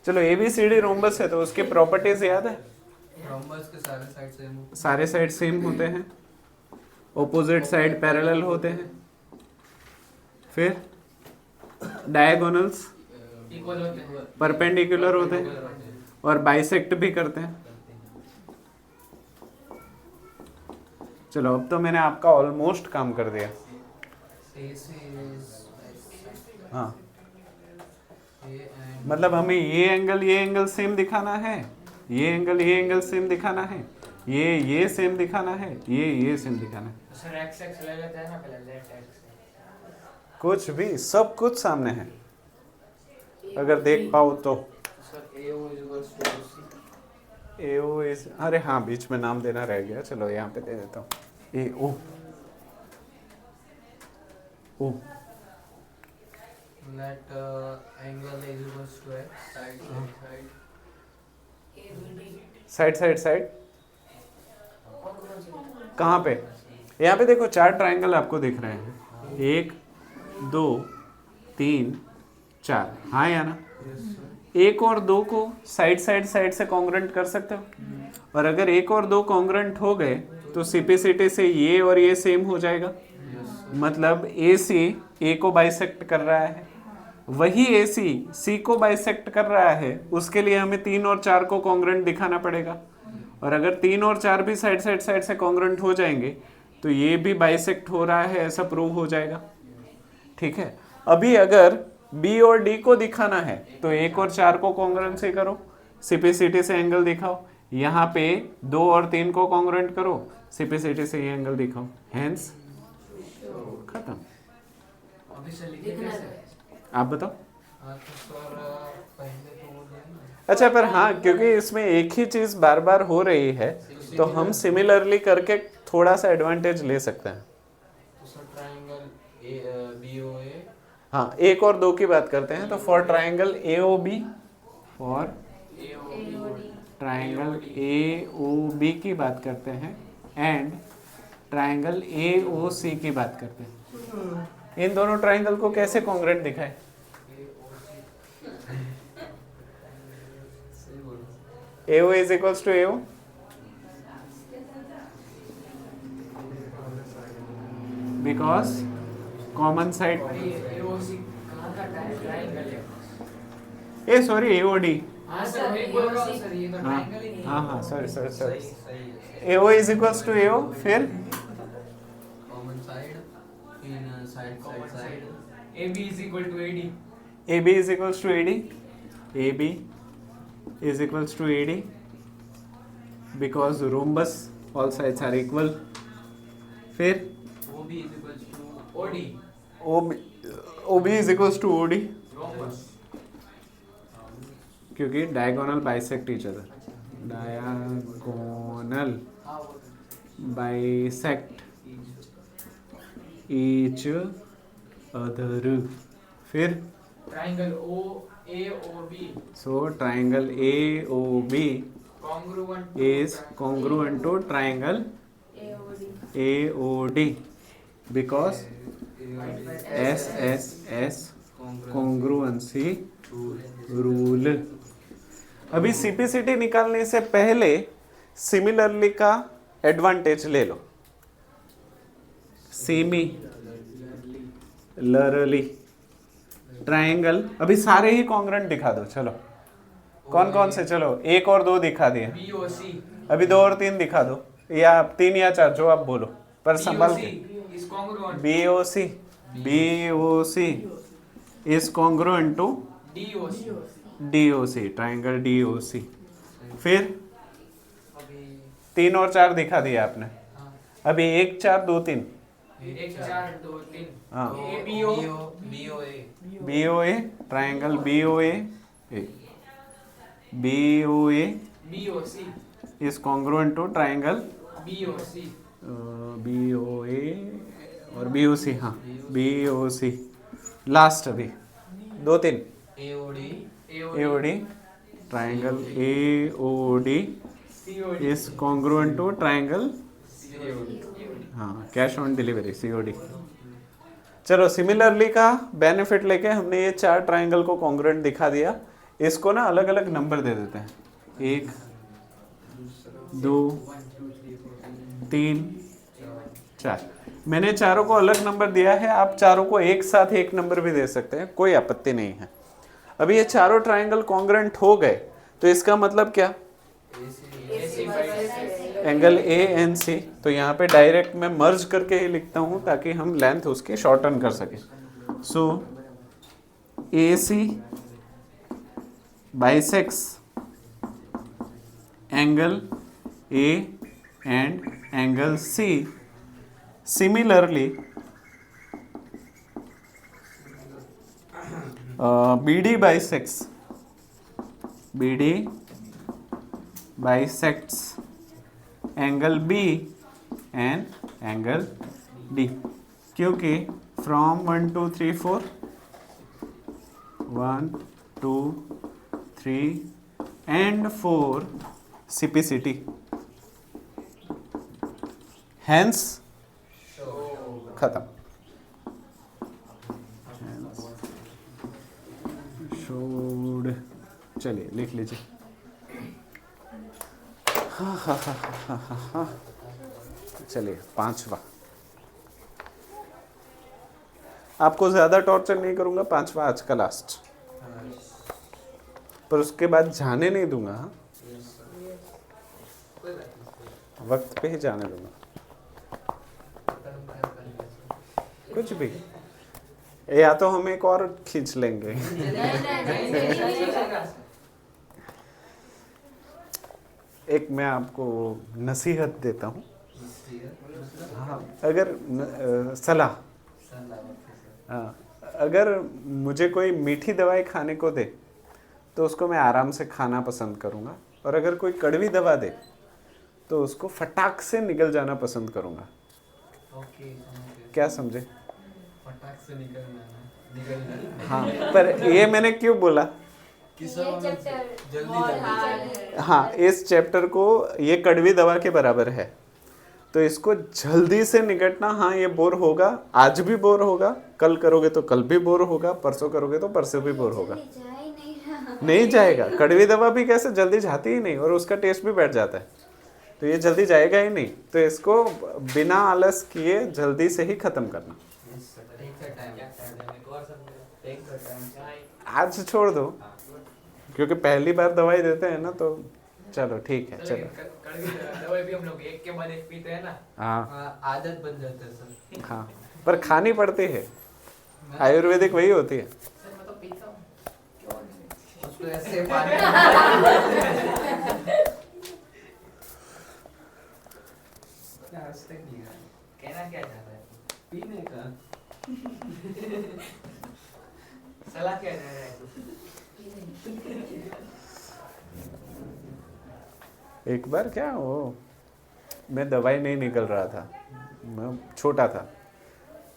S1: चलो ABCD रोम्बस है तो उसकी प्रॉपर्टीज याद है?
S5: रोम्बस के सारे साइड सेम होते
S1: सारे साइड सेम होते हैं, ऑपोजिट साइड पैरेलल होते हैं, फिर डायगोनल्स
S3: इक्वल होते हैं
S1: परपेंडिकुलर होते हैं और बाइसेक्ट भी करते हैं। चलो अब तो मैंने आपका ऑलमोस्ट काम कर दिया। हाँ मतलब हमें ये एंगल सेम दिखाना है, ये एंगल सेम दिखाना है, ये सेम दिखाना है, ये सेम दिखाना है।
S3: सर एक्स एक्स ले लेते हैं ना पहले लेट एक्स
S1: कुछ भी सब कुछ सामने है अगर देख पाओ तो।
S2: Sir AO is
S1: AO is अरे हाँ बीच में नाम देना रह गया, चलो यहाँ पे दे देता हूँ AO O
S5: let angle is equals to x
S1: side कहाँ पे? यहाँ पे देखो 4 ट्राइंगल आपको दिख रहे हैं, 1 2 3 4, हाँ या ना? 1 और 2 को साइड से कॉन्ग्रेंट कर सकते हो और अगर 1 और 2 कॉन्ग्रेंट हो गए तो CPCT से ये और ये सेम हो जाएगा। मतलब AC A को बाइसेक्ट कर रहा है, वही AC C को बाइसेक्ट कर रहा है, उसके लिए हमें 3 और 4 को कॉन्ग्रेंट दिखाना पड़ेगा और अगर 3 और 4 भी साइड से कॉन्ग्रेंट हो जाएंगे तो ये भी बाइसेक्ट हो रहा है ऐसा प्रूव हो जाएगा। ठीक है, अभी अगर B और D को दिखाना है तो 1 और 4 को कॉन्ग्रेंसी करो, CPCT से एंगल दिखाओ, यहाँ पे 2 और 3 को कॉन्ग्रेंट करो, CPCT से ये एंगल दिखाओ, हेंस खत्म।
S3: अभी से लिखे कैसे
S1: आप बताओ।
S5: हाँ तो सर पहले तो वो दिया ना
S1: अच्छा पर हाँ क्योंकि इसमें एक ही चीज बार बार हो रही है तो हम सिमिलरली करके थोड़ा सा एडवांटेज ले सकते हैं।
S5: तो सर ट्रायंगल BOA
S1: हाँ 1 और 2 की बात करते हैं तो for triangle AOB, for triangle AOB की बात करते हैं एंड ट्राइंगल AOC की बात करते हैं। इन दोनों ट्राइंगल को कैसे कॉन्ग्रेंट दिखाए? AO is equals to AO because common side
S3: AOC कहाँ का ट्रायंगल है?
S1: ए सॉरी AOD
S3: हाँ सर वही बोल रहा हूँ सर ये तो
S1: हाँ
S3: ट्रायंगल ही
S1: हाँ हाँ सॉरी
S2: सही
S1: AO is equals to AO फिर
S5: common side in side
S3: AB is equal to AD
S1: AB is equals to AD, AB is equals to AD because rhombus all sides are equal। फिर
S5: OB is equals to
S3: OD
S1: OB is equals to OD
S3: rhombus
S1: क्योंकि diagonal bisect each other, diagonal bisect each other. फिर
S3: triangle AOB
S1: so triangle AOB
S3: congruent
S1: is congruent to triangle AOD because SSS congruency rule. अभी CPCT निकालने से पहले similarly का advantage ले लो। Similarly triangle, अभी सारे ही कॉन्ग्रुएंट दिखा दो। चलो कौन कौन से, चलो 1 और 2 दिखा दिए,
S5: BOC
S1: अभी 2 और 3 दिखा दो, या 3 या 4 जो आप बोलो, पर संभाल के।
S3: is congruent
S1: BOC is congruent to
S3: DOC
S1: DOC, triangle DOC। फिर
S5: अभी
S1: 3 और 4 दिखा दिया आपने, अभी 1 4 2 3।
S3: 1 4 2 3
S1: हाँ
S5: BOA
S1: BOA, triangle BOA
S3: BOC
S1: is congruent to triangle
S3: BOC
S1: BOA और BOC। हाँ BOC लास्ट, अभी 2 3 AOD, triangle AOD is congruent to triangle, हाँ कैश ऑन डिलीवरी COD। चलो सिमिलरली का बेनिफिट लेके हमने ये 4 ट्रायंगल को कॉन्ग्रुएंट दिखा दिया। इसको ना अलग अलग नंबर दे देते हैं, 1 2 3 4। मैंने चारों को अलग नंबर दिया है, आप चारों को एक साथ एक नंबर भी दे सकते हैं, कोई आपत्ति नहीं है। अभी ये चारों ट्रायंगल कॉन्ग्रुएंट हो गए तो इसका मतलब क्या, एंगल ANC। तो यहाँ पे डायरेक्ट मैं मर्ज करके ही लिखता हूँ ताकि हम लेंथ उसकी शॉर्टन कर सके। सो AC bisects angle A and angle C. Similarly, BD bisects angle B and angle D, क्योंकि from 1 2 3 4 1 2 3 and 4 CPCT, hence खत्म। शोड, चलिए लिख लीजिए। चलिए 5वां, आपको ज्यादा टॉर्चर नहीं करूंगा, 5वां आज का लास्ट, पर उसके बाद जाने नहीं दूंगा। हाँ? वक्त पे ही जाने दूंगा, कुछ भी, या तो हम एक और खींच लेंगे। एक मैं आपको नसीहत देता हूँ, हाँ, अगर सलाह, हाँ, अगर मुझे कोई मीठी दवाई खाने को दे तो उसको मैं आराम से खाना पसंद करूँगा, और अगर कोई कड़वी दवा दे तो उसको फटाक से निकल जाना पसंद करूँगा। क्या समझे?
S5: फटाक से निकलना।
S1: हाँ, पर ये मैंने क्यों बोला, हाँ, इस चैप्टर को ये कड़वी दवा के बराबर है, तो इसको जल्दी से निकटना। हाँ, ये बोर होगा, आज भी बोर होगा, कल करोगे तो कल भी बोर होगा, परसों करोगे तो परसों भी बोर होगा, नहीं जाएगा। कड़वी दवा भी कैसे जल्दी जाती ही नहीं, और उसका टेस्ट भी बैठ जाता है, तो ये जल्दी जाएगा ही नहीं। तो इसको बिना आलस किए जल्दी से ही खत्म करना। आज छोड़ दो, क्योंकि पहली बार दवाई देते हैं ना, तो चलो ठीक है, चलो।
S3: दवाई भी हम लोग एक के बाद एक पीते हैं ना,
S1: हाँ
S5: आदत बन जाता है सर।
S1: हाँ, पर खानी पड़ती है, आयुर्वेदिक वही होती है।
S3: मैं तो पीता हूँ, क्यों नहीं?
S5: उसको ऐसे पानी आज तक नहीं आया।
S3: कहना क्या चाहता है?
S5: पीने का
S3: सलाह क्या दे रहा है तू?
S1: एक बार क्या वो, मैं दवाई नहीं निकल रहा था, मैं छोटा था,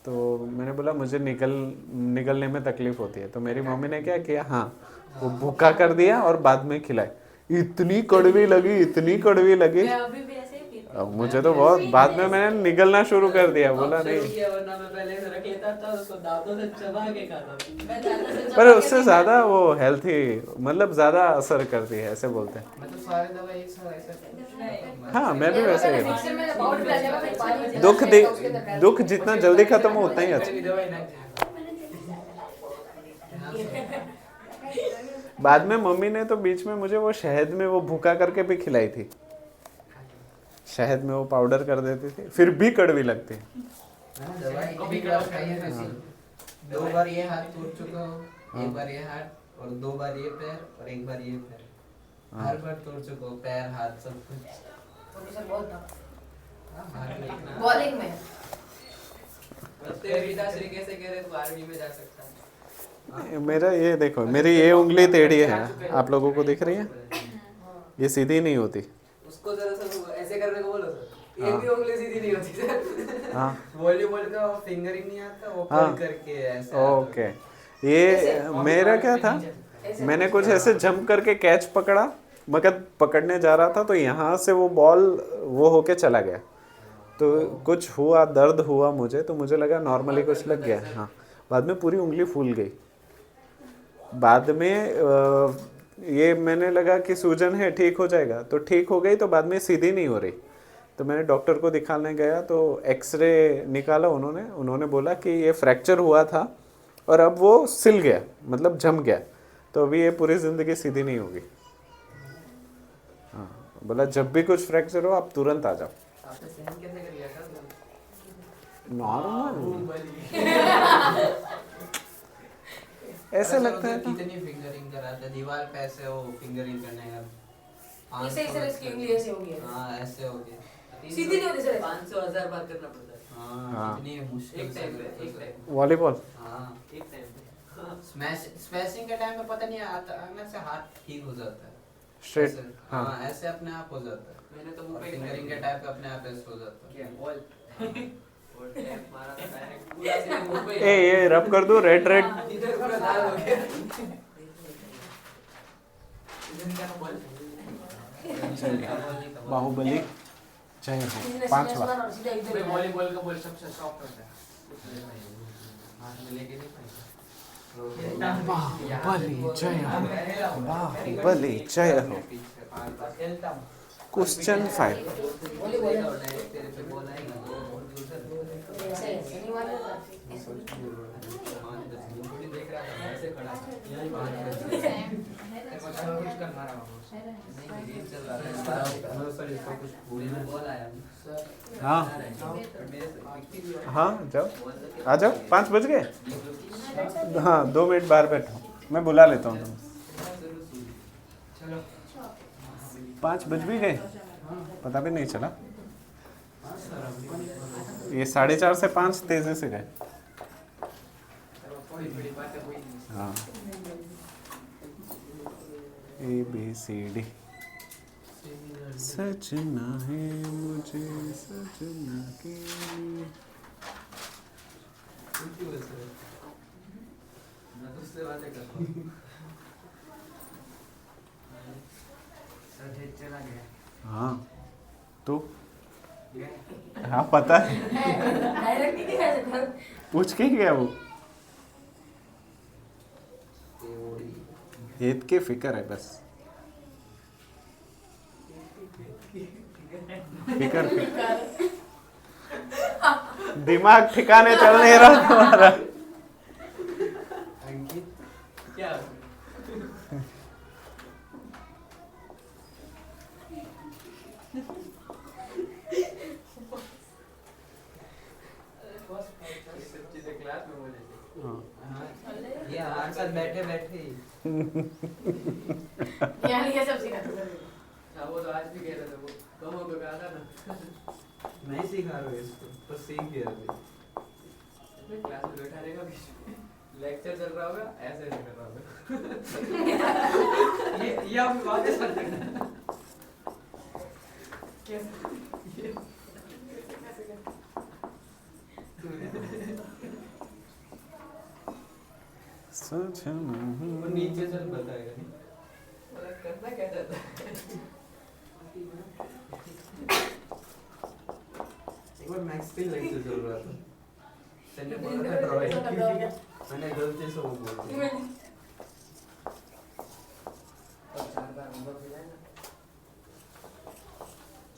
S1: तो मैंने बोला मुझे निकलने में तकलीफ होती है, तो मेरी मम्मी ने क्या किया, हाँ, वो भूखा कर दिया और बाद में खिलाए। इतनी कड़वी लगी, इतनी कड़वी लगी।
S6: मैं अभी भी ऐसे ही
S1: अब मुझे तो बहुत बाद में मैंने निगलना शुरू कर दिया, बोला नहीं।
S3: वरना मैं पहले से रख लेता था, उसको दांतों से चबा के खाता था।
S6: मैं ज्यादा से
S1: पर उससे ज्यादा वो हेल्थी, मतलब ज्यादा असर करती है, ऐसे बोलते हैं।
S5: मैं तो सारे दवा एक साथ ऐसा
S1: हाँ मैं भी वैसे ही हूँ।
S6: मिक्सर में पाउडर डाल देगा, फिर पानी
S1: दुख जितना जल्दी खत्म हो उतना ही अच्छा।
S5: दवाई ना
S1: बाद में मम्मी ने तो बीच में मुझे वो शहद में वो भूका करके भी खिलाई थी, शहद में वो पाउडर कर देती थी, फिर भी कड़वी लगती है।
S5: दवाई कभी कभार खाइए ना। 2 बार ये हाथ टूट चुका हो, 1 बार ये हाथ और 2 बार ये पैर और 1 बार ये पैर, हर बार टूट चुका हो, पैर हाथ सब कुछ।
S6: प्रोड्यूसर बहुत था
S5: हाथ में
S6: बॉलिंग में।
S2: तेरे पिताश्री कैसे कह रहे तू आर्मी में जा सकता है?
S1: मेरा ये देखो, मेरी ये उंगली टेढ़ी है, आप लोगों को दिख रही है, ये सीधी नहीं होती।
S2: उसको जरा सा ऐसे करने को बोलो सर, ये भी उंगली सीधी नहीं होती सर।
S1: हाँ
S5: वॉलीबॉल का फिंगरिंग नहीं आता, वो
S1: हाँ।
S5: पुल करके ऐसे।
S1: ओके, ये मेरा क्या था, मैंने कुछ ऐसे जंप करके कैच पकड़ा, मगर पकड़ने जा रहा था तो यहाँ से वो बॉल वो होके चला गया, तो कुछ हुआ, दर्द हुआ मुझे, तो मुझे लगा नॉर्मली कुछ लग गया। हाँ, बाद में पूरी उंगली फूल गई। बाद में ये मैंने लगा कि सूजन है, ठीक हो जाएगा, तो ठीक हो गई, तो बाद में सीधी नहीं हो रही, तो मैंने डॉक्टर को दिखाने गया, तो एक्सरे निकाला उन्होंने बोला कि ये फ्रैक्चर हुआ था और अब वो सिल गया, मतलब जम गया, तो अभी ये पूरी ज़िंदगी सीधी नहीं होगी। हाँ, बोला जब भी कुछ फ्रैक्चर हो आप तुरंत आ जाओ।
S2: आपने सहन कैसे कर लिया सर?
S1: नॉर्मल ऐसे लगता है ना।
S5: कितनी फिंगरिंग कराता है, दीवार पे ऐसे वो फिंगरिंग करने का।
S6: इसे इसे इसकी उंगली ऐसे हो गई है।
S5: हाँ ऐसे हो गया।
S6: सीधी नहीं होती सर।
S2: 500,000 बार करना पड़ता है
S5: हाँ कितनी मुश्किल
S2: एक
S5: से
S2: टाइम पे,
S5: करते
S2: एक
S5: हैं।
S2: टाइम
S5: हाँ
S1: वॉलीबॉल
S2: एक टाइम पे।
S5: स्मैशिंग के टाइम पे पता नहीं आता, अंदर से हाथ ठीक हो जाता है
S1: स्ट्रेट।
S5: ऐसे,
S1: हाँ
S5: हाँ ऐसे अपने आप हो जाता है।
S2: मैंने तो
S5: और
S2: मुंह पे
S5: फिंगरिंग के टाइम पे अपने आप ऐसे हो जाता है।
S2: क्या बॉल और टैप मारा था डायरेक्ट पूरा सीधे मुंह पे।
S1: ए ये रब कर दो, रेड रेड।
S2: इधर पूरा लाल हो गया। इधर क्या बॉल?
S1: बाहुबली जय हो, 5 बार।
S6: और सीधा इधर
S2: मैं वॉलीबॉल का बॉल सबसे सॉफ्ट होता है। हाथ में लेके नहीं पाएगा।
S1: बाहुबली जय हो, बाहुबली जय हो। क्वेश्चन 5।
S2: तेरे पे बॉल आएगा
S6: ऐसे ऐसे नहीं मारना था।
S2: देख रहा था ऐसे खड़ा था कुछ कर मारा नहीं गेम चल रहा है सर इसको कुछ पूरे में बॉल आया
S1: हाँ हाँ जाओ, आ जाओ, 5 बज गए। हाँ 2 मिनट बाहर बैठो, मैं बुला लेता हूँ तुम।
S2: चलो
S1: 5 बज भी गए, पता भी नहीं चला। ये 4:30 से 5 तेजी से गए।
S2: थोड़ी बड़ी बातें हुई नहीं।
S1: हाँ ABCD। सजना है मुझे सजना के लिए।
S2: मैं तो उससे बातें करता हूँ सर चला गया
S1: हाँ तो हाँ पता है,
S6: डायरेक्ट नहीं दिखा सकता।
S1: पूछ के गया वो। हेत की फिक्र है बस, फिक्र दिमाग ठिकाने चल नहीं रहा तुम्हारा।
S5: अंकित
S2: क्या सब चीजें क्लास में बोले थे
S5: ये हमारे साथ बैठे बैठे
S6: यहाँ ये सब सिखाते हैं।
S2: हाँ वो तो आज भी कह रहे थे वो कम हो गया था ना
S5: नहीं सिखा रहे इसको तो सीख गया अभी।
S2: क्लास में बैठा रहेगा लेक्चर चल रहा होगा ऐसे नहीं कर रहा होगा ये आप बातें सुन रहे हैं वो नीचे चल बताएगा करना क्या चाहता है
S5: एक बार मैक्स स्टिल लाइन से चल रहा था, मैंने बोला था ड्राइंग, मैंने गलती से वो बोल दिया।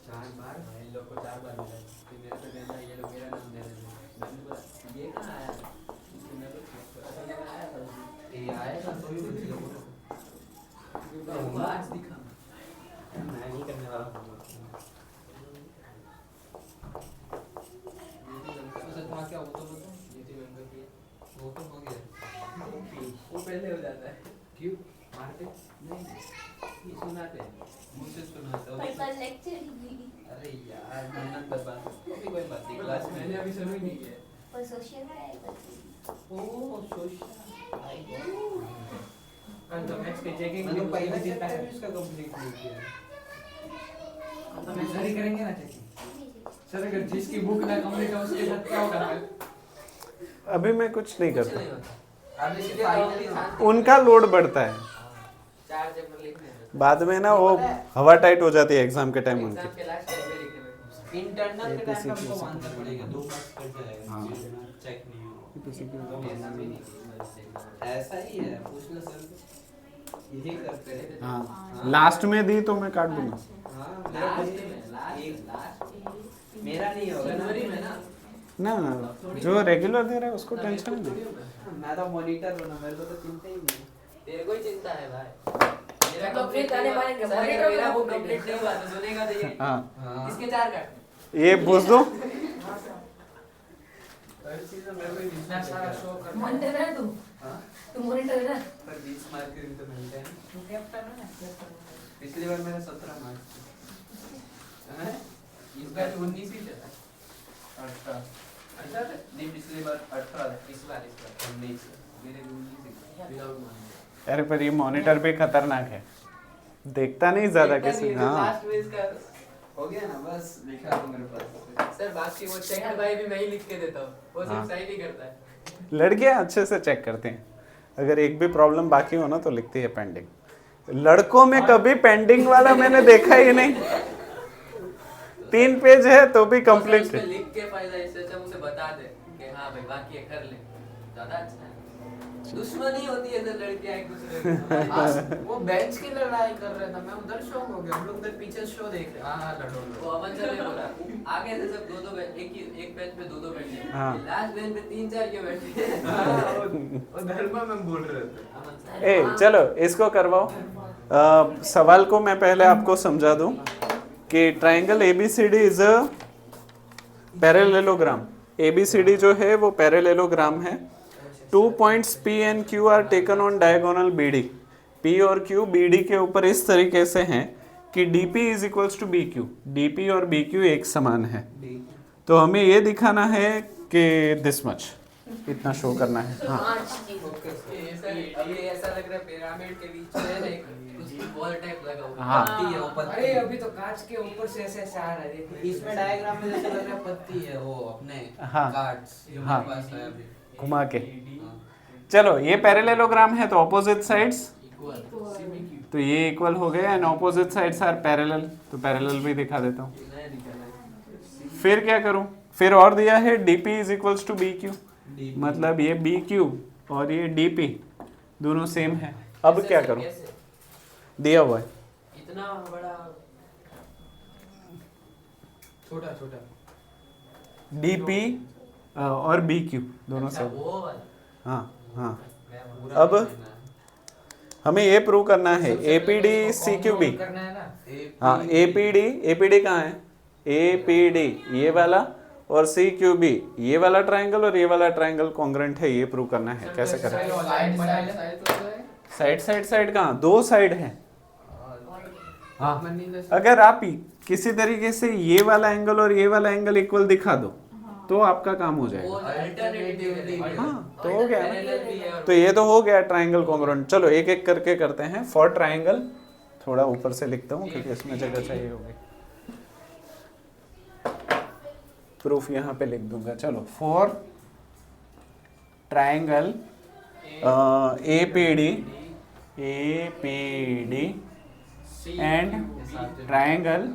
S5: चार बार
S2: इन लोग को 4 बार मिला फिर मेरे पे कहता है ये लोग मेरा नाम दे रहे हैं। मैंने बोला ये कहाँ आया फिर मैं तो असल में आया था
S5: ये आएगा तो भी कुछ लोगों
S2: वो आज दिखा
S5: मैं नहीं करने वाला हूँ।
S2: उसे तुम्हारा क्या वो तो बोलो ये थी मैंने किया
S5: वो तो हो गया,
S2: वो पहले हो जाता है
S5: क्यों मारते
S2: नहीं ये सुनाते हैं मुझसे सुनाते
S4: पर
S2: हो
S4: कल लेक्चर ही
S2: अरे यार मेहनत बर्बाद अभी कोई बात नहीं क्लास में मैंने अभी शुरू ही नहीं किया
S4: पर सोशल में है बच्चे
S2: ओह सोशल आई गो
S3: कल तो मैक्स की चेकिंग
S5: मैंने
S3: भी
S5: पहले
S3: पहले देता
S5: चैप्टर
S3: है।
S5: भी उसका कंप्लीट नहीं किया।
S3: तो मैं सर ही करेंगे ना चेकिंग। सर अगर जिसकी बुक ना कंप्लीट है उसके साथ क्या होगा फिर?
S1: अभी मैं कुछ नहीं
S2: कुछ
S1: करता,
S2: नहीं होता अभी सीधे फाइनली शांति
S1: उनका लोड बढ़ता है,
S2: 4 चैप्टर लिखने हैं
S1: बाद में ना वो हवा टाइट हो जाती है एग्जाम के टाइम
S2: एग्जाम
S1: उनकी।
S2: के लास्ट टाइम में लिखने में
S5: इंटरनल के टाइम पे
S1: APC
S5: हमको मानना पड़ेगा, 2 मार्क्स कट जाएगा,
S1: हाँ।
S5: चेक नहीं हो।
S2: ऐसा भी नहीं
S5: ऐसा ही है, पूछ लो सर से। यही करते हैं।
S1: हाँ लास्ट में दी तो मैं काट दूंगा।
S5: हाँ, मेरा मेरा नहीं होगा ना।
S2: जनवरी में ना
S1: ना जो रेगुलर दे रहा है उसको टेंशन नहीं।
S5: मैं तो मॉनिटर हूँ ना, मेरे को तो चिंता ही नहीं।
S2: तेरे को ही चिंता है भाई मेरा
S6: तो फिर गाने मारेंगे,
S2: सर अगर
S6: monitor
S2: मेरा
S6: को
S2: वो
S6: complete
S2: कंप्लीट नहीं हुआ तो सुनेगा तो ये
S1: हाँ
S2: इसके 4 काट
S1: ये पूछ दो।
S5: हर चीज़ में मेरे को ही
S3: इतना सारा शो कर
S6: मॉनिटर है तू
S5: हाँ,
S6: तू मॉनिटर है ना
S5: पर 20 मार्क के तो मिलते हैं।
S3: तू कैप्टन है ना
S5: पिछली बार मेरा 17 मार्क्स थे। हैं?
S2: इस बार 19 ही चला
S5: 18
S2: अच्छा
S5: नहीं, पिछली बार 18
S2: इस बार
S5: 19
S2: मेरे 19 विदाउट मान
S1: अरे पर ये मॉनिटर भी खतरनाक है, देखता नहीं ज्यादा किसी। हाँ
S2: लास्ट में इसका
S5: हो गया ना, बस लिखा है मेरे पास।
S2: सर बाकी वो चेक भाई भी मैं ही लिख के देता हूँ वो
S1: हाँ।
S2: सिर्फ सही नहीं करता है
S1: लड़कियां अच्छे से चेक करती हैं, अगर एक भी प्रॉब्लम बाकी हो ना तो लिखती है पेंडिंग। लड़कों में कभी पेंडिंग वाला मैंने देखा ही नहीं, 3 पेज है तो भी कंप्लीट
S2: उसमें लिख के फायदा इससे अच्छा मुझे बता दे कि हाँ भाई बाकी ये कर ले ज्यादा अच्छा है दुश्मनी होती है सर लड़कियां एक दूसरे को
S5: आज वो बेंच की लड़ाई कर रहा था, मैं उधर शो हो गया, हम लोग उधर पीछे शो देख रहे। हाँ लड़ो
S2: वो अमन सर ने बोला आगे से सब दो एक बेंच पे दो बैठे
S1: हाँ।
S2: लास्ट बेंच पे 3-4 क्यों बैठे हैं
S5: वो धर्मा में बोल रहे थे।
S2: अमन सर
S1: ए चलो इसको करवाओ। सवाल को मैं पहले आपको समझा दूं कि triangle ABCD is a parallelogram. ABCD जो है वो पैरेललोग्राम है। 2 points P and Q are taken on diagonal BD। P और Q BD के ऊपर इस तरीके से हैं कि DP is equals to BQ। DP और BQ एक समान है, तो हमें ये दिखाना है कि दिस मच इतना शो करना है। हाँ
S6: 5 चीज
S2: ये सर अभी ऐसा लग रहा है पिरामिड के बीच में एक कुछ बॉल टाइप लगा हुआ
S1: हाँ।
S5: पत्ती है वो, पत्ती।
S3: अरे अभी तो कांच के ऊपर से ऐसे ऐसे आ रहा है देखो
S5: इसमें डायग्राम में जैसे लग रहा है पत्ती है वो अपने
S1: हाँ।
S5: कार्ड्स जो
S1: हाँ।
S5: मेरे पास है अभी।
S1: घुमा के।
S5: हाँ।
S1: चलो ये पैरेललोग्राम है तो ऑपोजिट साइड्स
S2: इक्वल सिमिकी
S1: तो ये इक्वल हो गए and opposite sides are parallel, तो पैरेलल भी दिखा देता हूँ।
S2: नया निकला है
S1: फिर क्या करूँ, फिर और दिया है DP is equals to BQ,
S5: DP
S1: मतलब ये BQ और ये DP दोनों सेम है। अब
S2: कैसे
S1: क्या
S2: सर,
S1: करूँ,
S2: कैसे?
S1: दिया हुआ है
S2: इतना बड़ा
S3: छोटा छोटा
S1: DP और BQ दोनों
S2: अच्छा,
S1: सेम।
S2: वो वाला
S1: हाँ हाँ
S2: मैं
S5: पूरा
S1: अब
S5: नहीं लेना है।
S1: हमें ये प्रूव करना है
S3: सबसे पहले
S1: APD
S3: तो इसको
S1: CQB।
S3: compound करना है ना
S1: हाँ APD कहाँ है, APD ये वाला और CQB ये वाला ट्रायंगल और ये वाला ट्रायंगल कॉन्ग्रेंट है, ये प्रूव करना है। कैसे करें,
S3: साइड
S1: साइड कहाँ, 2 साइड है। हाँ अगर आप ही किसी तरीके से ये वाला एंगल और ये वाला एंगल इक्वल दिखा दो तो आपका काम हो
S2: वो
S1: जाएगा।
S2: अल्टरनेटिव है
S1: हाँ तो हो गया ना।
S2: पैरेलल भी है और
S1: तो ये तो हो गया ट्रायंगल कॉन्ग्रुएंट। चलो एक एक करके करते हैं। फॉर ट्रायंगल थोड़ा ऊपर से लिखता हूँ क्योंकि इसमें जगह चाहिए होगी, प्रूफ यहाँ पे लिख दूंगा। चलो for triangle APD and triangle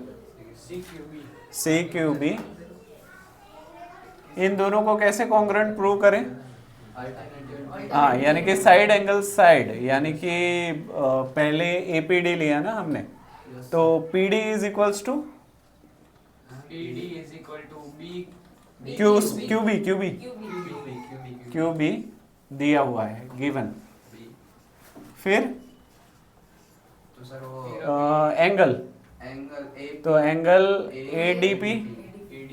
S1: CQB इन दोनों को कैसे कॉन्ग्रुएंट प्रूव करें?
S5: अल्टरनेटिव
S1: हाँ, यानी कि साइड एंगल साइड, यानी कि पहले एपीडी लिया ना हमने, तो PD is equals to
S3: PD is equal to B
S1: QB दिया हुआ है गिवन। फिर
S5: तो सर वो
S1: एंगल,
S5: एंगल ए
S1: तो angle ADP,
S3: AD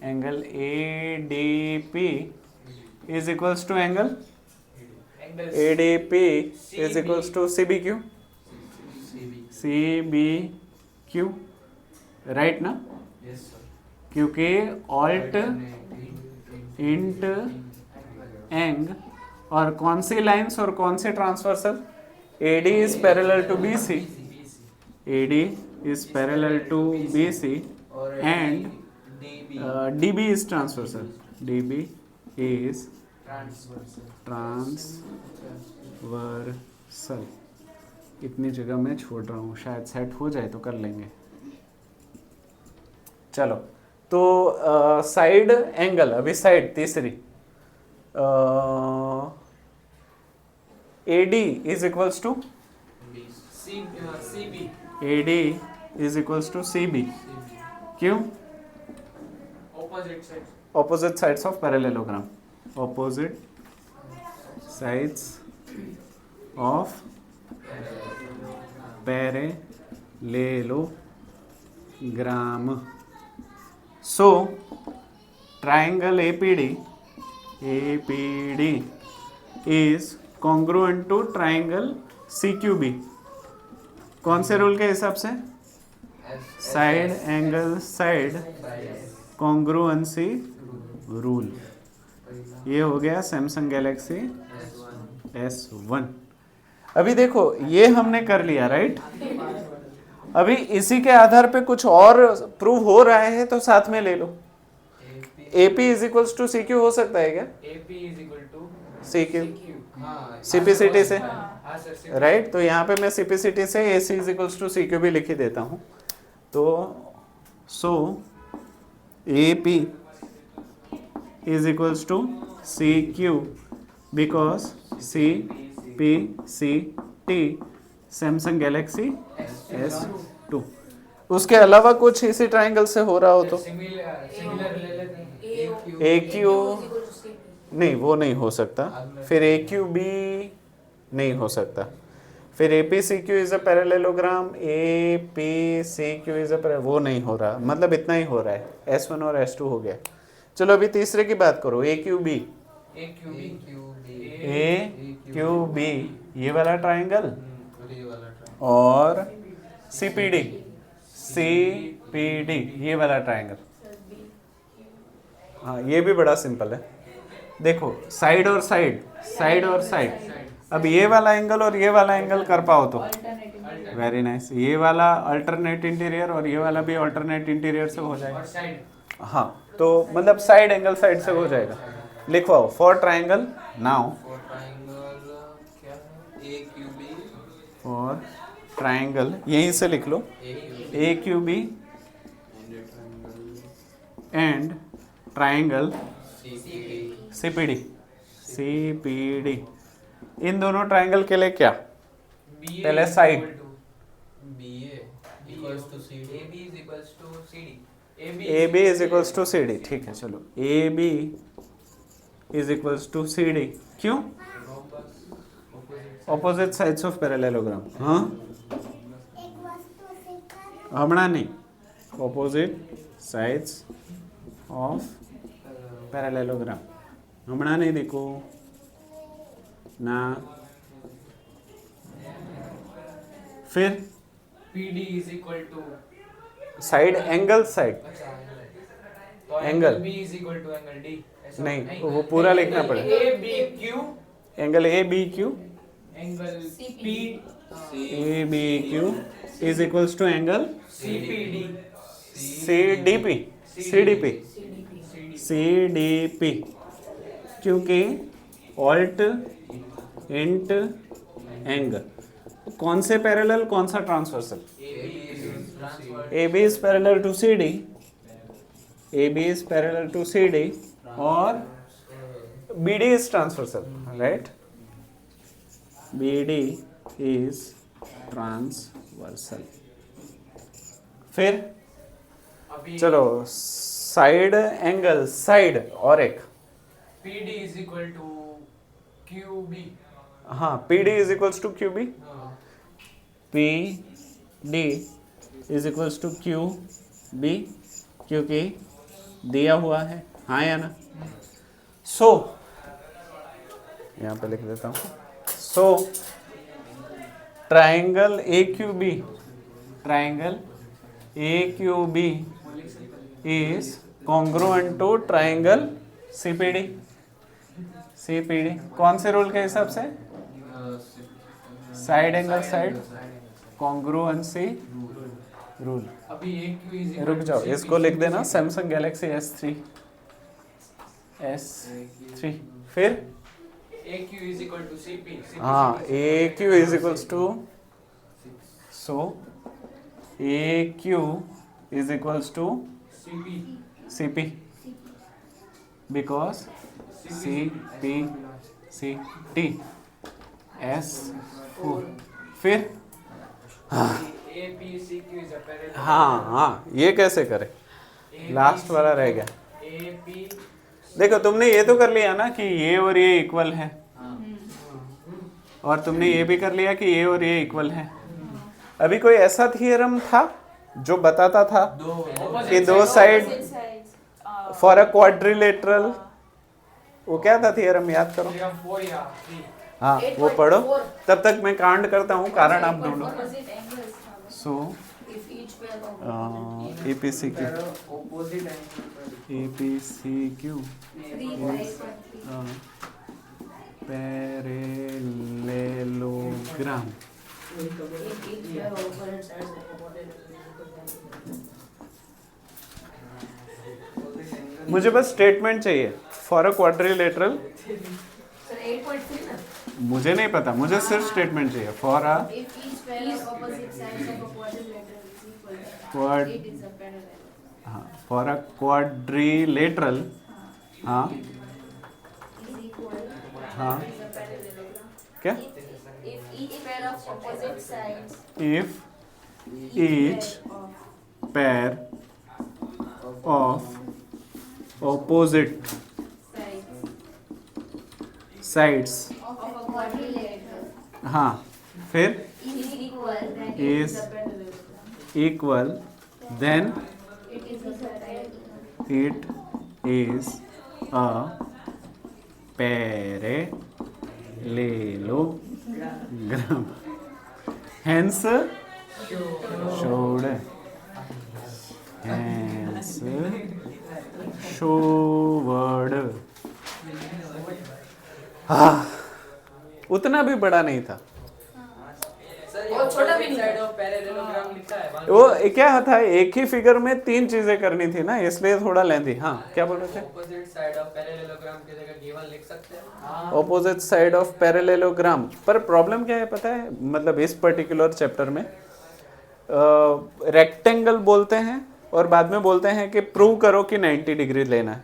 S1: angle ADP is equals to angle
S3: angle
S1: ADP is equals to CBQ,
S5: CB
S1: CBQ, right ना?
S5: Yes sir
S1: क्योंकि alt int ang और कौन सी लाइंस और कौन से transversal? AD is parallel to BC, AD is parallel to BC
S5: और
S1: and
S5: DB
S1: DB is transversal, DB is
S5: transversal
S1: transversal. इतनी जगह मैं छोड़ रहा हूँ, शायद सेट हो जाए तो कर लेंगे। चलो, तो साइड एंगल, अभी साइड तीसरी, AD is equals to
S3: CB
S1: AD is equals to CB, क्यों?
S3: opposite sides
S1: Opposite sides of parallelogram, opposite sides of parallelogram. So triangle APD is congruent to triangle CQB। कौन से rule के हिसाब से? Side angle side congruency rule. ये हो गया Samsung Galaxy S1। अभी देखो ये हमने कर लिया, राइट? अभी इसी के आधार पे कुछ और प्रूव हो रहा है तो साथ में ले लो। AP is equals to CQ हो सकता है क्या?
S3: AP is equal to
S1: CQ
S5: हाँ
S1: CPCT से,
S3: हाँ सर
S1: राइट? तो यहाँ पे मैं CPCT से AC is equals to CQ भी लिख ही देता हूँ। तो so AP is equals to CQ because CPCT Samsung Galaxy S2। उसके अलावा कुछ इसी ट्राइंगल से हो रहा हो तो
S3: सिमिलर ले लेते हैं
S1: AQ नहीं, वो नहीं हो सकता। फिर AQB नहीं हो सकता। फिर APCQ is a parallelogram, APCQ is a वो नहीं हो रहा, मतलब इतना ही हो रहा है। S1 और S2 हो गया। चलो अभी तीसरे की बात करो, AQB AQB ये वाला ट्राइंगल और CPD ये वाला ट्राइंगल। हाँ, ये भी बड़ा सिंपल है। देखो साइड और साइड, साइड और साइड। अब ये वाला एंगल और ये वाला एंगल कर पाओ तो वेरी नाइस। ये वाला अल्टरनेट इंटीरियर और ये वाला भी अल्टरनेट इंटीरियर से हो जाएगा।
S3: और साइड
S1: हाँ, तो मतलब साइड एंगल साइड से हो जाएगा। लिखवाओ for triangle now,
S5: for triangle क्या है AQB
S1: फॉर ट्राइंगल यहीं से लिख लो AQB एंड ट्राइंगल CPD। इन दोनों ट्राइंगल के लिए क्या? पहले side।
S5: BA equals to CD
S3: AB is equals to CD
S1: AB is equals to CD। ठीक है, चलो AB is equals to CD। क्यों? Opposite sides of parallelogram. हाँ, हमारा नहीं, ऑपोजिट साइड्स ऑफ पैरेललोग्राम हमारा नहीं। देखो ना, फिर
S3: PD is equal to
S1: side angle side
S3: तो
S1: Angle।
S3: B is equal to angle D ऐसा
S1: नहीं, वो पूरा लिखना पड़ेगा।
S3: ABQ
S1: angle ABQ
S3: angle P
S1: ABQ is equals to angle
S3: CPD
S1: CDP क्योंकि ऑल्ट इंट एंग कौन से पैरेलल, कौन सा transversal? AB is parallel to CD, AB is parallel to CD और BD is transversal, right? BD is transversal. फिर
S3: अभी
S1: चलो side angle, side और एक,
S3: PD is equal to QB.
S1: हाँ PD is equals to QB. PD is equals to QB क्योंकि दिया हुआ है, हाँ या ना? सो यहाँ पे लिख देता हूँ, so triangle AQB, triangle AQB is congruent to triangle CPD. CPD कौन से रूल के हिसाब से? Side angle side congruency rule.
S3: अभी AQ is equal
S1: रुक
S3: to
S1: जाओ,
S3: CP.
S1: इसको लिख देना सैमसंग गैलेक्सी S3. फिर
S3: AQ is equal to CP.
S1: हाँ AQ is equals to, so AQ is equals to
S3: CP.
S1: CP because CP CT S4. फिर
S3: APCQ is a parallel.
S1: हाँ ये कैसे करें? लास्ट वाला रह गया.
S3: AP.
S1: देखो तुमने ये तो कर लिया ना कि ये और ये इक्वल है, और तुमने ये भी कर लिया कि ये और ये इक्वल है. अभी कोई ऐसा थियरम था जो बताता था कि दो साइड फॉर अ क्वाड्रिलेटरल, वो क्या था थियरम, याद करो.
S3: 4 या 3.
S1: हाँ वो पढ़ो, तब तक मैं कांड करता हूँ, कारण आप ढूंढो. सो APCQ
S2: opposite angle
S1: APCQ parallelogram. मुझे बस स्टेटमेंट चाहिए फॉर अ क्वाड्रिलेटरल.
S6: सर 8.3 ना.
S1: मुझे नहीं पता, मुझे सिर्फ स्टेटमेंट चाहिए for a
S4: If each pair of opposite sides of a quadrilateral is equal,
S1: Quad-
S4: it is a parallel.
S1: हाँ फॉर अ क्वाड्रिलेटरल, हाँ
S4: Is equal.
S1: हाँ
S4: Is a parallelogram.
S1: क्या,
S4: If each pair of opposite sides
S1: if each
S4: of
S1: pair of opposite
S4: sides
S1: sides,
S4: of a quadrilateral
S1: हाँ फिर
S4: is equal, then it
S1: Is
S4: is a parallelogram.
S1: equal, then
S4: It is a parallelogram.
S1: it is a parallelogram. Hence showed. Hence showed. हाँ उतना भी बड़ा नहीं था.
S2: Sir
S6: और छोटा भी नहीं
S2: साइड ऑफ पैरेललोग्राम लिखा है
S1: वो क्या था, एक ही फिगर में 3 चीजें करनी थी ना, इसलिए थोड़ा लेंदी. हाँ क्या बोल रहे थे?
S2: ऑपोजिट साइड ऑफ पैरेललोग्राम की जगह गिवन लिख सकते हैं.
S1: Opposite side of parallelogram. पर प्रॉब्लम क्या है पता है, मतलब इस पर्टिकुलर चैप्टर में रेक्टेंगल बोलते हैं और बाद में बोलते हैं कि प्रूव करो कि 90 डिग्री लेना है,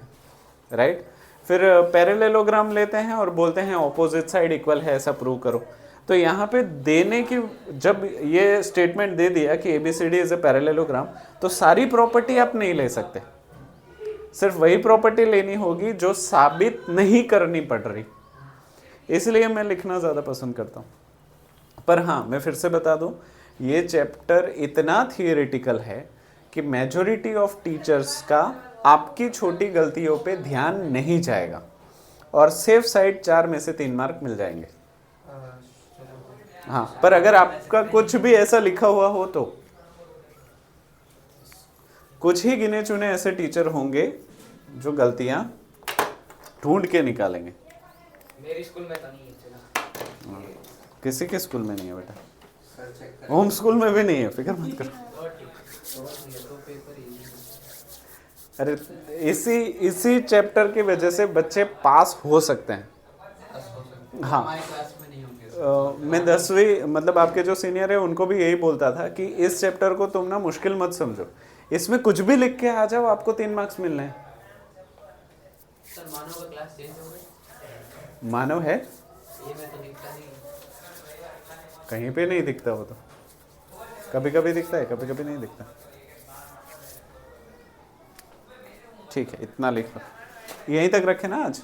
S1: राइट. फिर पैरेललोग्राम लेते हैं और बोलते हैं ऑपोजिट साइड इक्वल है, ऐसा प्रूव करो. तो यहाँ पे देने की, जब ये स्टेटमेंट दे दिया कि ABCD इज अ पैरेललोग्राम, तो सारी प्रॉपर्टी आप नहीं ले सकते, सिर्फ वही प्रॉपर्टी लेनी होगी जो साबित नहीं करनी पड़ रही. इसलिए मैं लिखना ज़्यादा पसंद करता हूँ. पर हाँ मैं फिर से बता दूँ, ये चैप्टर इतना थियोरेटिकल है कि मेजॉरिटी ऑफ टीचर्स का आपकी छोटी गलतियों पे ध्यान नहीं जाएगा, और सेफ साइड 4 में से 3 मार्क मिल जाएंगे. हाँ पर अगर आपका कुछ भी ऐसा लिखा हुआ हो तो कुछ ही गिने चुने ऐसे टीचर होंगे जो गलतियां ढूंढ के निकालेंगे.
S2: मेरी स्कूल में तो नहीं है. चला
S1: किसी के स्कूल में नहीं है बेटा, होम स्कूल में भी नहीं है, फिक्र मत करो.
S2: तो पेपर ही
S1: अरे इसी चैप्टर की वजह से बच्चे पास हो सकते हैं. हाँ
S5: हमारी क्लास में नहीं होंगे.
S1: मैं 10वीं मतलब आपके जो सीनियर है उनको भी यही बोलता था कि इस चैप्टर को तुम ना मुश्किल मत समझो, इसमें कुछ भी लिख के आ जाओ, आपको 3 मार्क्स मिलने हैं.
S2: सर मानव का क्लास चेंज हो गया,
S1: मानव है
S2: ये में तो दिखता नहीं।
S1: कहीं पे नहीं दिखता, वो तो कभी कभी दिखता है, कभी कभी नहीं दिखता। ठीक है, इतना लिख लो, यहीं तक रखे ना आज।